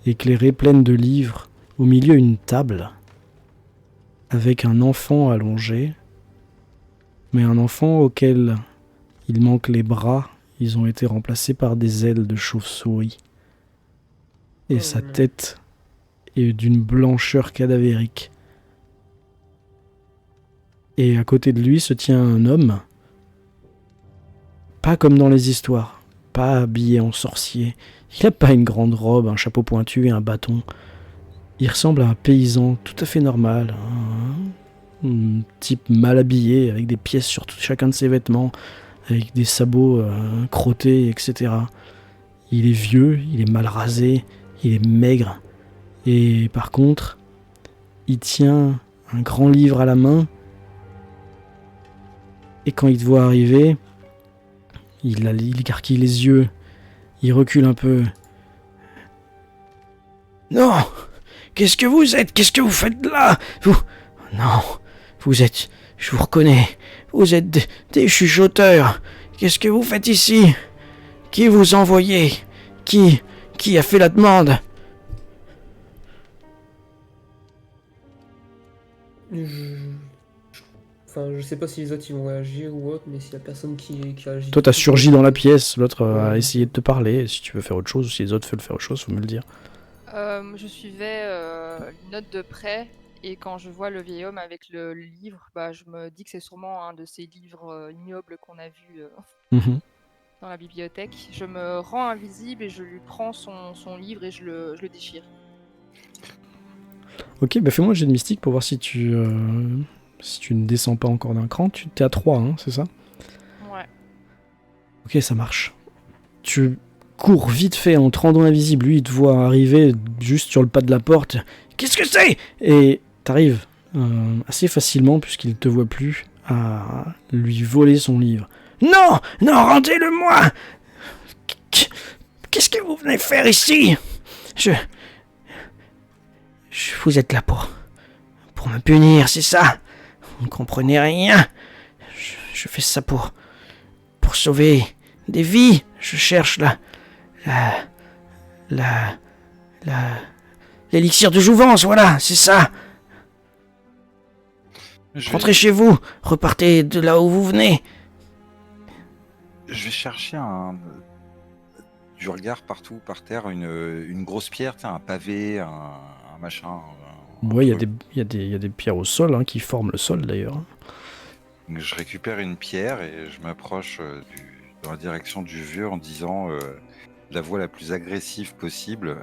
éclairée, pleine de livres. Au milieu, une table avec un enfant allongé. Mais un enfant auquel il manque les bras. Ils ont été remplacés par des ailes de chauve-souris. Et Oh sa non. tête est d'une blancheur cadavérique. Et à côté de lui se tient un homme. Pas comme dans les histoires. Pas habillé en sorcier. Il n'a pas une grande robe, un chapeau pointu et un bâton. Il ressemble à un paysan tout à fait normal. Un type mal habillé, avec des pièces sur chacun de ses vêtements, avec des sabots crottés, etc. Il est vieux, il est mal rasé, il est maigre. Et par contre, il tient un grand livre à la main. Et quand il te voit arriver, il écarquille les yeux. Il recule un peu. Non! Qu'est-ce que vous êtes? Qu'est-ce que vous faites là? Vous... Non, vous êtes... Je vous reconnais. Vous êtes des chuchoteurs. Qu'est-ce que vous faites ici? Qui vous envoyez? Qui a fait la demande? Enfin, je sais pas si les autres ils vont réagir ou autre, mais s'il y a personne qui réagit. Toi, t'as surgi dans la pièce, l'autre a Ouais. essayé de te parler. Si tu veux faire autre chose, ou si les autres veulent faire autre chose, faut me le dire. Je suivais une note de près et quand je vois le vieil homme avec le livre, bah, je me dis que c'est sûrement un de ces livres ignobles qu'on a vu Mhm. dans la bibliothèque. Je me rends invisible et je lui prends son livre et je le déchire. Ok, bah fais-moi un jet de mystique pour voir si tu ne descends pas encore d'un cran. T'es à 3, hein, c'est ça? Ouais. Ok, ça marche. Tu cours vite fait en te rendant invisible. Lui, il te voit arriver juste sur le pas de la porte. Qu'est-ce que c'est? Et t'arrives assez facilement, puisqu'il te voit plus, à lui voler son livre. Non! Non, rendez-le-moi! Qu'est-ce que vous venez faire ici? Vous êtes là pour me punir, c'est ça? Vous ne comprenez rien? Je fais ça pour sauver des vies. Je cherche l'élixir de jouvence, voilà, c'est ça. Rentrez chez vous, repartez de là où vous venez. Je vais chercher du regard partout par terre, une grosse pierre, un pavé, un machin. Ouais, il y a des pierres au sol hein, qui forment le sol d'ailleurs. Donc, je récupère une pierre et je m'approche dans la direction du vieux en disant la voix la plus agressive possible.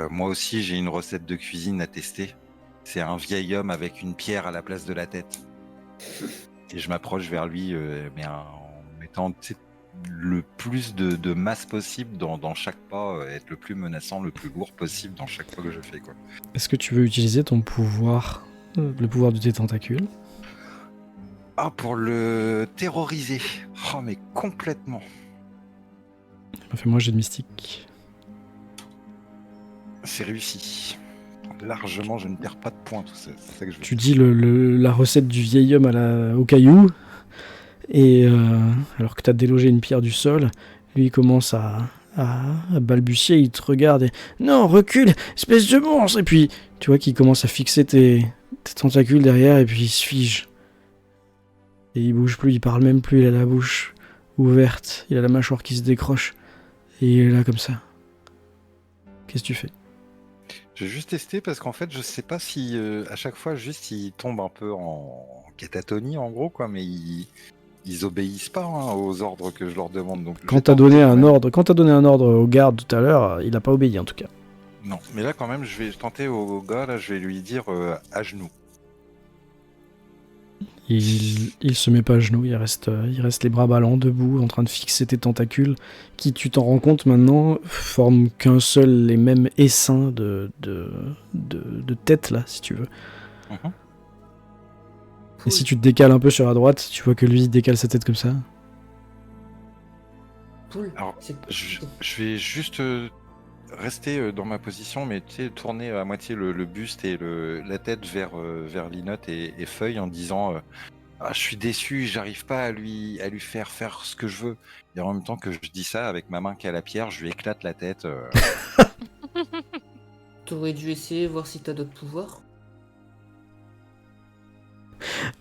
Moi aussi, j'ai une recette de cuisine à tester. C'est un vieil homme avec une pierre à la place de la tête. Et je m'approche vers lui, mais en mettant le plus de masse possible dans chaque pas, être le plus menaçant, le plus lourd possible dans chaque pas que je fais, quoi. Est-ce que tu veux utiliser ton pouvoir, le pouvoir de tes tentacules? Ah, pour le terroriser. Oh, mais complètement. Fais-moi un jet de mystique. C'est réussi. Largement, je ne perds pas de points, tout ça. C'est ça que je veux. Tu dis la recette du vieil homme au caillou, et alors que tu as délogé une pierre du sol, lui il commence à balbutier, il te regarde et « Non, recule, espèce de monstre !» Et puis tu vois qu'il commence à fixer tes tentacules derrière et puis il se fige. Et il bouge plus, il parle même plus, il a la bouche ouverte, il a la mâchoire qui se décroche, et il est là comme ça. Qu'est-ce que tu fais? J'ai juste testé parce qu'en fait, je sais pas si à chaque fois, juste ils tombent un peu en catatonie en gros, quoi, mais ils obéissent pas hein, aux ordres que je leur demande. Donc, je Quand vais t'as tenter donné quand un même. ordre, quand t'as donné un ordre au garde tout à l'heure, il a pas obéi en tout cas. Non, mais là quand même, je vais tenter au gars, là, je vais lui dire à genoux. Il se met pas à genoux, il reste les bras ballants, debout, en train de fixer tes tentacules, qui, tu t'en rends compte maintenant, forment qu'un seul et même essaim de tête, là, si tu veux. Mhm. Et si tu te décales un peu sur la droite, tu vois que lui, il décale sa tête comme ça. Poule, Alors, c'est- je vais juste rester dans ma position, mais tu sais, tourner à moitié le buste et la tête vers Linotte et Feuille en disant ah, je suis déçu, j'arrive pas à lui faire ce que je veux. Et en même temps que je dis ça, avec ma main qui a la pierre, je lui éclate la tête. T'aurais dû essayer, voir si t'as d'autres pouvoirs.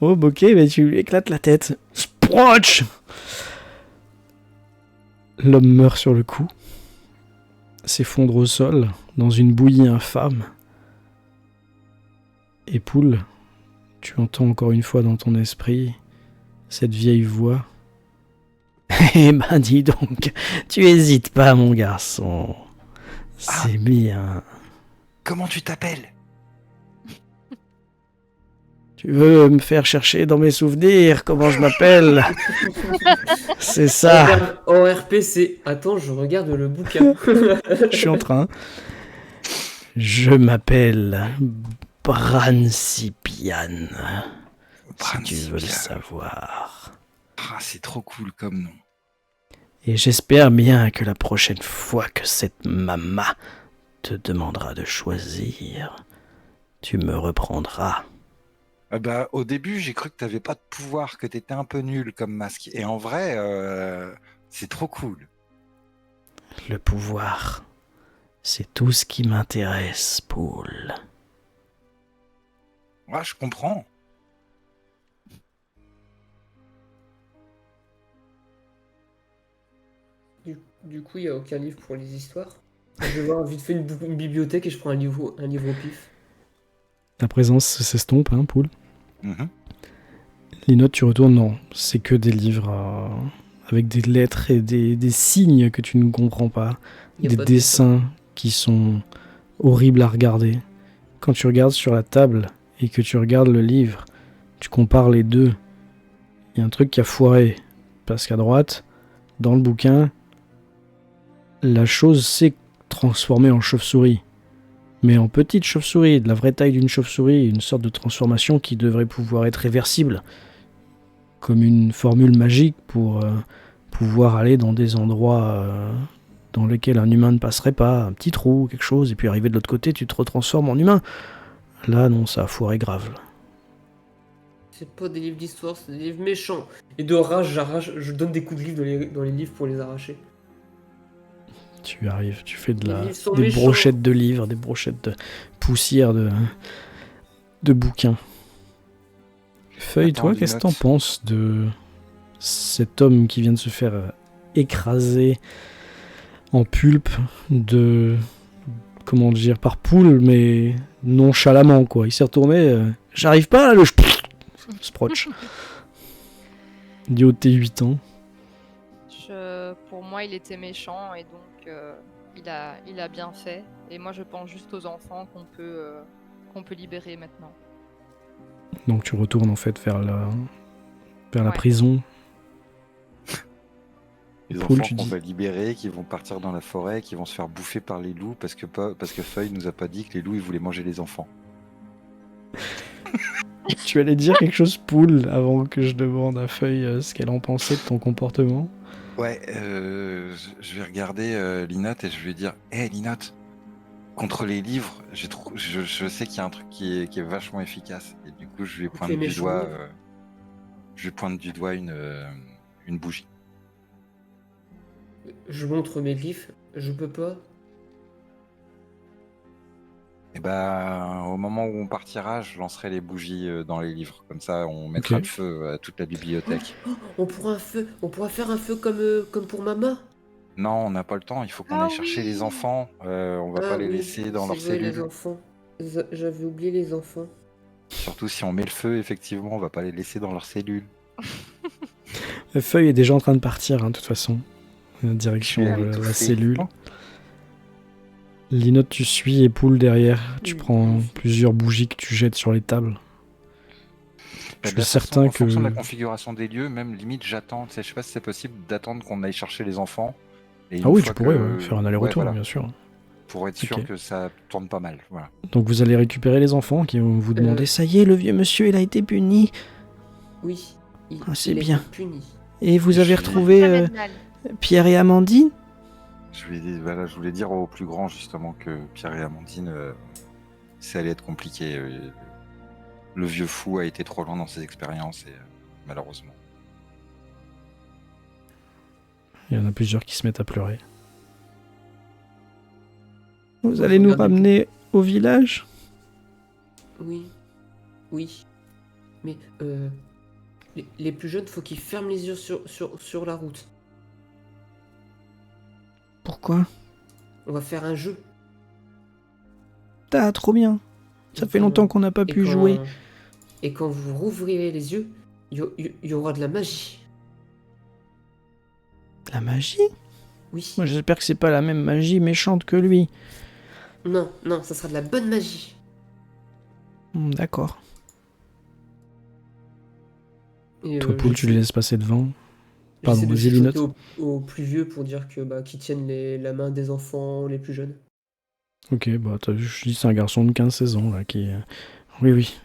Oh, ok, mais tu lui éclates la tête. Sproch! L'homme meurt sur le coup, s'effondre au sol, dans une bouillie infâme. Et Poule, tu entends encore une fois dans ton esprit cette vieille voix. Eh ben dis donc, tu hésites pas mon garçon. C'est bien. Comment tu t'appelles? Tu veux me faire chercher dans mes souvenirs comment je m'appelle? C'est ça, En RP, c'est. Attends, je regarde le bouquin. je suis en train. Je m'appelle Brancipian, si tu veux le savoir. Ah, c'est trop cool comme nom. Et j'espère bien que la prochaine fois que cette mama te demandera de choisir, tu me reprendras. Bah, au début, j'ai cru que t'avais pas de pouvoir, que t'étais un peu nul comme masque. Et en vrai, c'est trop cool. Le pouvoir, c'est tout ce qui m'intéresse, Paul. Ouais, je comprends. Du coup, il n'y a aucun livre pour les histoires. Je vais voir vite fait une bibliothèque et je prends un livre au pif. Ta présence s'estompe, hein, Paul. Mhm. Les notes, tu retournes, non. C'est que des livres avec des lettres et des signes que tu ne comprends pas. Y a Des pas de dessins qui sont horribles à regarder. Quand tu regardes sur la table et que tu regardes le livre, tu compares les deux. Il y a un truc qui a foiré. Parce qu'à droite, dans le bouquin, la chose s'est transformée en chauve-souris. Mais en petite chauve-souris, de la vraie taille d'une chauve-souris, une sorte de transformation qui devrait pouvoir être réversible. Comme une formule magique pour pouvoir aller dans des endroits dans lesquels un humain ne passerait pas, un petit trou, quelque chose, et puis arriver de l'autre côté, tu te retransformes en humain. Là, non, ça a foiré grave. C'est pas des livres d'histoire, c'est des livres méchants. Et de rage, je donne des coups de livre dans les livres pour les arracher. Tu arrives, tu fais Les livres sont des méchants. brochettes de livres, des brochettes de poussière de bouquins. Feuille, Attends, toi, qu'est-ce que t'en Linotte. penses de cet homme qui vient de se faire écraser en pulpe comment dire, par Poule, mais nonchalamment, quoi. Il s'est retourné, j'arrive pas, là, Sproch. Du haut de tes 8 ans. Pour moi, il était méchant et donc il a bien fait. Et moi, je pense juste aux enfants qu'on peut libérer maintenant. Donc tu retournes en fait vers la Ouais. prison. Les Poule, enfants tu qu'on dis- va libérer, qui vont partir dans la forêt, qui vont se faire bouffer par les loups parce que Feuille nous a pas dit que les loups ils voulaient manger les enfants. Tu allais dire quelque chose, Poule, avant que je demande à Feuille ce qu'elle en pensait de ton comportement. Ouais, je vais regarder Linotte et je vais dire hé Linotte, contre les livres, je sais qu'il y a un truc qui est vachement efficace. Et du coup, je vais Contre les pointer du méchants doigt, livres. je vais pointer du doigt une bougie. Je montre mes glyphes, je peux pas. Et bah, au moment où on partira, je lancerai les bougies dans les livres. Comme ça, on mettra Ok. le feu à toute la bibliothèque. On pourra faire un feu comme pour Mama. Non, on n'a pas le temps, il faut qu'on Ah aille chercher les oui. enfants. On va Ah pas les oui, laisser dans c'est leur vrai, les cellule. enfants. J'avais oublié les enfants. Surtout si on met le feu, effectivement, on va pas les laisser dans leur cellule. Feuille est déjà en train de partir, hein, de toute façon. Je suis Direction allé la étouffer. cellule. Linotte, tu suis et Poule derrière. Tu Oui, prends oui. plusieurs bougies que tu jettes sur les tables. Je De suis la façon, certain en fonction de la que... configuration des lieux, même limite j'attends. Tu sais, je sais pas si c'est possible d'attendre qu'on aille chercher les enfants. Et Ah une oui, tu fois pourrais que... faire un Ouais, aller-retour, voilà. bien sûr. Pour être Ok. sûr que ça tourne pas mal. Voilà. Donc vous allez récupérer les enfants qui vont vous demander Euh, ça y est, le vieux monsieur, il a été puni. Oui, Ah, c'est il a bien. été puni. Et vous avez Je vais- retrouvé Jamais de mal. Pierre et Amandine? Voilà, je voulais dire au plus grand justement que Pierre et Amandine, ça allait être compliqué. Le vieux fou a été trop loin dans ses expériences et malheureusement. Il y en a plusieurs qui se mettent à pleurer. Vous Moi, allez je nous regarde les ramener au village? Oui, oui. Mais les plus jeunes, faut qu'ils ferment les yeux sur la route. Pourquoi? On va faire un jeu. Ah, trop bien. Ça fait longtemps qu'on n'a pas pu jouer. Et quand vous rouvrirez les yeux, il y aura de la magie. La magie? Oui. Moi, j'espère que c'est pas la même magie méchante que lui. Non, non, ça sera de la bonne magie. D'accord. Et, Toi, Poule, tu les laisses passer devant. Pardon, j'essaie de vas-y, chuchoter Linotte. aux plus vieux pour dire que qu'ils tiennent la main des enfants les plus jeunes. Ok, bah t'as vu, je dis c'est un garçon de 15-16 ans là qui... Oui, oui.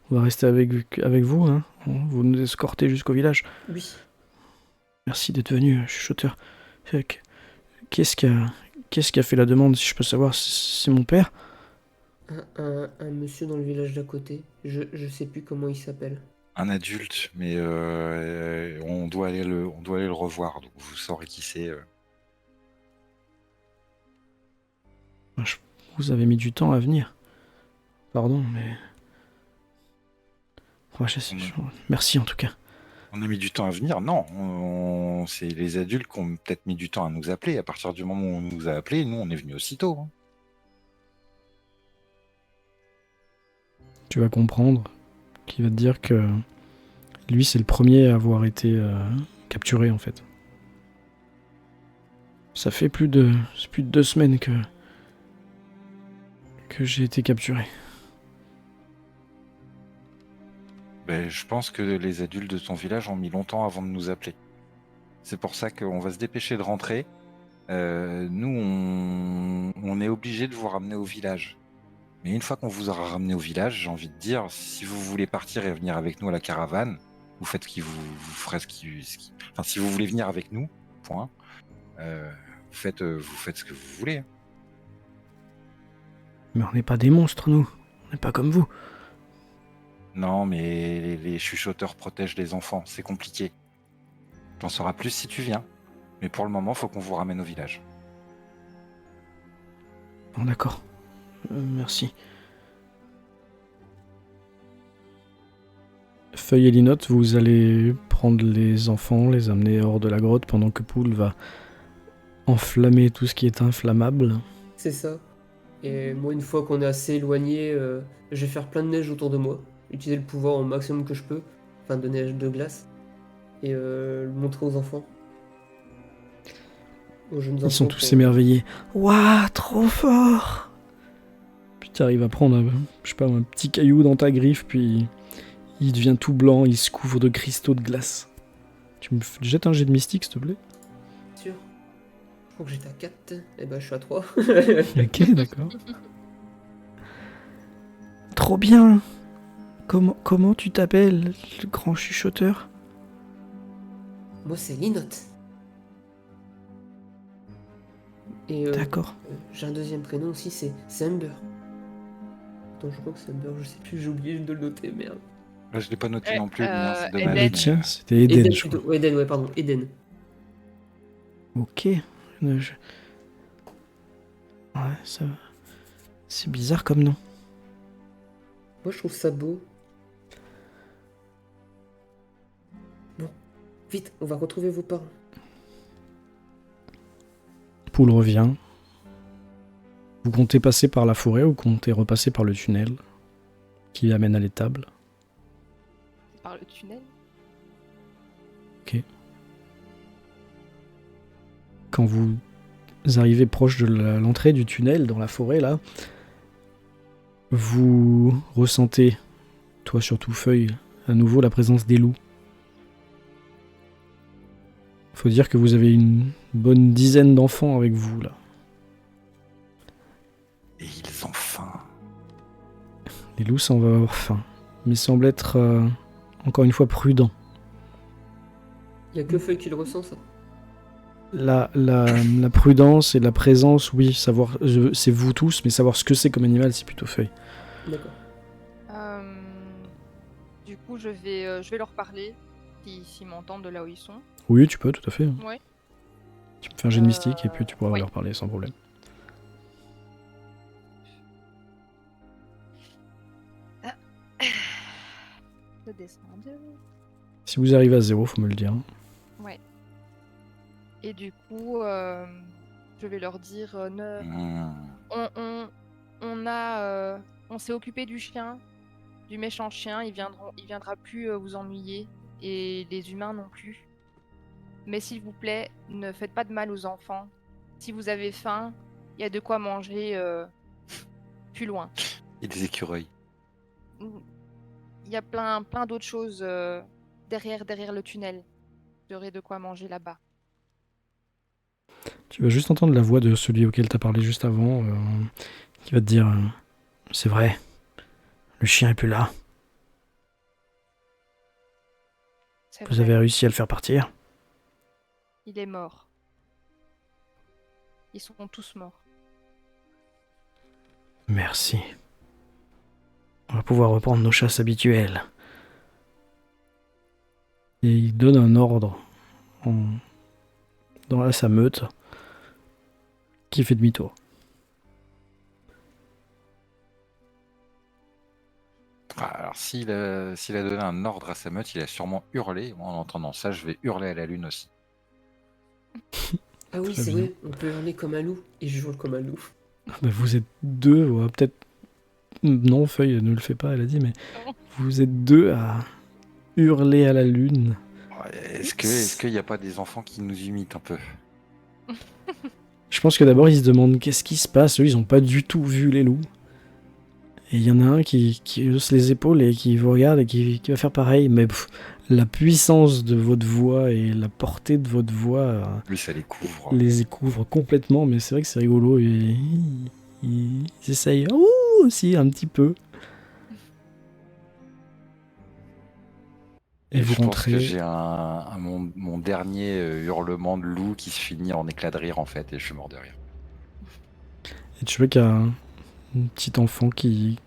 On va rester avec vous, hein. Vous nous escortez jusqu'au village. Oui. Merci d'être venu, chuchoteur. Qu'est-ce qui a fait la demande, si je peux savoir? C'est mon père? Un monsieur dans le village d'à côté. Je sais plus comment il s'appelle. Un adulte, mais on doit aller le revoir, donc vous saurez qui c'est. Vous avez mis du temps à venir. Pardon, mais... Ouais, merci en tout cas. On a mis du temps à venir? Non, c'est les adultes qui ont peut-être mis du temps à nous appeler. À partir du moment où on nous a appelés, nous on est venus aussitôt. Hein. Tu vas comprendre qu'il va te dire que lui c'est le premier à avoir été capturé en fait. Ça fait plus de 2 semaines que j'ai été capturé. Ben, je pense que les adultes de ton village ont mis longtemps avant de nous appeler. C'est pour ça qu'on va se dépêcher de rentrer. Nous, on est obligé de vous ramener au village. Mais une fois qu'on vous aura ramené au village, j'ai envie de dire, si vous voulez partir et venir avec nous à la caravane, vous faites vous ferez Enfin, si vous voulez venir avec nous, point. Vous faites ce que vous voulez. Mais on n'est pas des monstres nous. On n'est pas comme vous. Non, mais les chuchoteurs protègent les enfants, c'est compliqué. T'en sauras plus si tu viens. Mais pour le moment, faut qu'on vous ramène au village. Bon, d'accord. Merci. Feuille et Linotte, vous allez prendre les enfants, les amener hors de la grotte pendant que Poule va enflammer tout ce qui est inflammable. C'est ça. Et moi, une fois qu'on est assez éloigné, je vais faire plein de neige autour de moi. Utiliser le pouvoir au maximum que je peux. Enfin, de neige, de glace. Et le montrer aux enfants. Aux jeunes enfants. Ils sont tous émerveillés. Waouh, trop fort! Puis tu arrives à prendre un petit caillou dans ta griffe, puis il devient tout blanc, il se couvre de cristaux de glace. Tu me jettes un jet de mystique, s'il te plaît? Sûr. Je crois que j'étais à 4. Et ben, je suis à 3. Ok, d'accord. Trop bien! Comment tu t'appelles, le grand chuchoteur? Moi, c'est Linotte. Et D'accord. j'ai un deuxième prénom aussi, c'est Amber. Attends, je crois que c'est Amber, je sais plus, j'ai oublié de le noter, merde. Là, je l'ai pas noté non plus, le mien, c'est Eden. dommage. Le tien, c'était Eden, je crois. plutôt. Ouais, Eden, ouais, pardon, Eden. Ok. Ouais, ça... C'est bizarre comme nom. Moi, je trouve ça beau. Bon, vite, on va retrouver vos parents. Poule revient. Vous comptez passer par la forêt ou comptez repasser par le tunnel qui amène à l'étable? Par le tunnel. Quand vous arrivez proche de l'entrée du tunnel dans la forêt, là, vous ressentez, toi surtout Feuille, à nouveau la présence des loups. Faut dire que vous avez une bonne dizaine d'enfants avec vous, là. Et ils ont faim. Les loups semblent avoir faim, mais semblent être, encore une fois, prudents. Il y a que Feuille qui le ressent, ça. La prudence et la présence, oui, savoir, c'est vous tous, mais savoir ce que c'est comme animal, c'est plutôt Feuille. D'accord. Du coup, je vais leur parler s'ils m'entendent de là où ils sont. Oui, tu peux, tout à fait. Ouais. Tu peux faire un jet de mystique et puis tu pourras oui. leur parler sans problème. Je descends 2. Si vous arrivez à 0, faut me le dire. Ouais. Et du coup, je vais leur dire on s'est occupé du chien, du méchant chien. Il viendra plus vous ennuyer et les humains non plus. Mais s'il vous plaît, ne faites pas de mal aux enfants. Si vous avez faim, il y a de quoi manger plus loin. Et des écureuils. Il y a plein d'autres choses derrière le tunnel. Vous aurez de quoi manger là-bas. Tu vas juste entendre la voix de celui auquel tu as parlé juste avant, qui va te dire c'est vrai, le chien est plus là. C'est Vous vrai, avez réussi à le faire partir? il est mort. Ils sont tous morts. Merci. On va pouvoir reprendre nos chasses habituelles. Et il donne un ordre dans sa meute qui fait demi-tour. Alors, s'il a donné un ordre à sa meute, il a sûrement hurlé. Moi, en entendant ça, je vais hurler à la lune aussi. Ah oui, Très c'est bien. vrai, on peut hurler comme un loup. Et je hurle comme un loup. Bah, vous êtes deux, ouais, peut-être... Non, Feuille ne le fait pas, elle a dit, mais Non. vous êtes deux à hurler à la lune. Est-ce qu'il n'y a pas des enfants qui nous imitent un peu? Je pense que d'abord ils se demandent qu'est-ce qui se passe. Eux, ils ont pas du tout vu les loups. Et il y en a un qui hausse les épaules et qui vous regarde et qui va faire pareil. Mais la puissance de votre voix et la portée de votre voix Lui, ça les couvre. les couvre complètement. Mais c'est vrai que c'est rigolo. Et ils essayent ouh, aussi un petit peu. Et vous je pense que rentrez. j'ai mon dernier hurlement de loup qui se finit en éclat de rire, en fait, et je suis mort de rire. Et tu vois qu'il y a un petit enfant qui,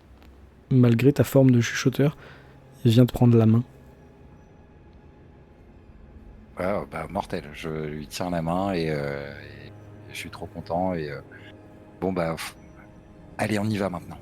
malgré ta forme de chuchoteur, vient te prendre la main. Ouais, bah, mortel. Je lui tiens la main et je suis trop content. Et bon, bah, allez, on y va maintenant.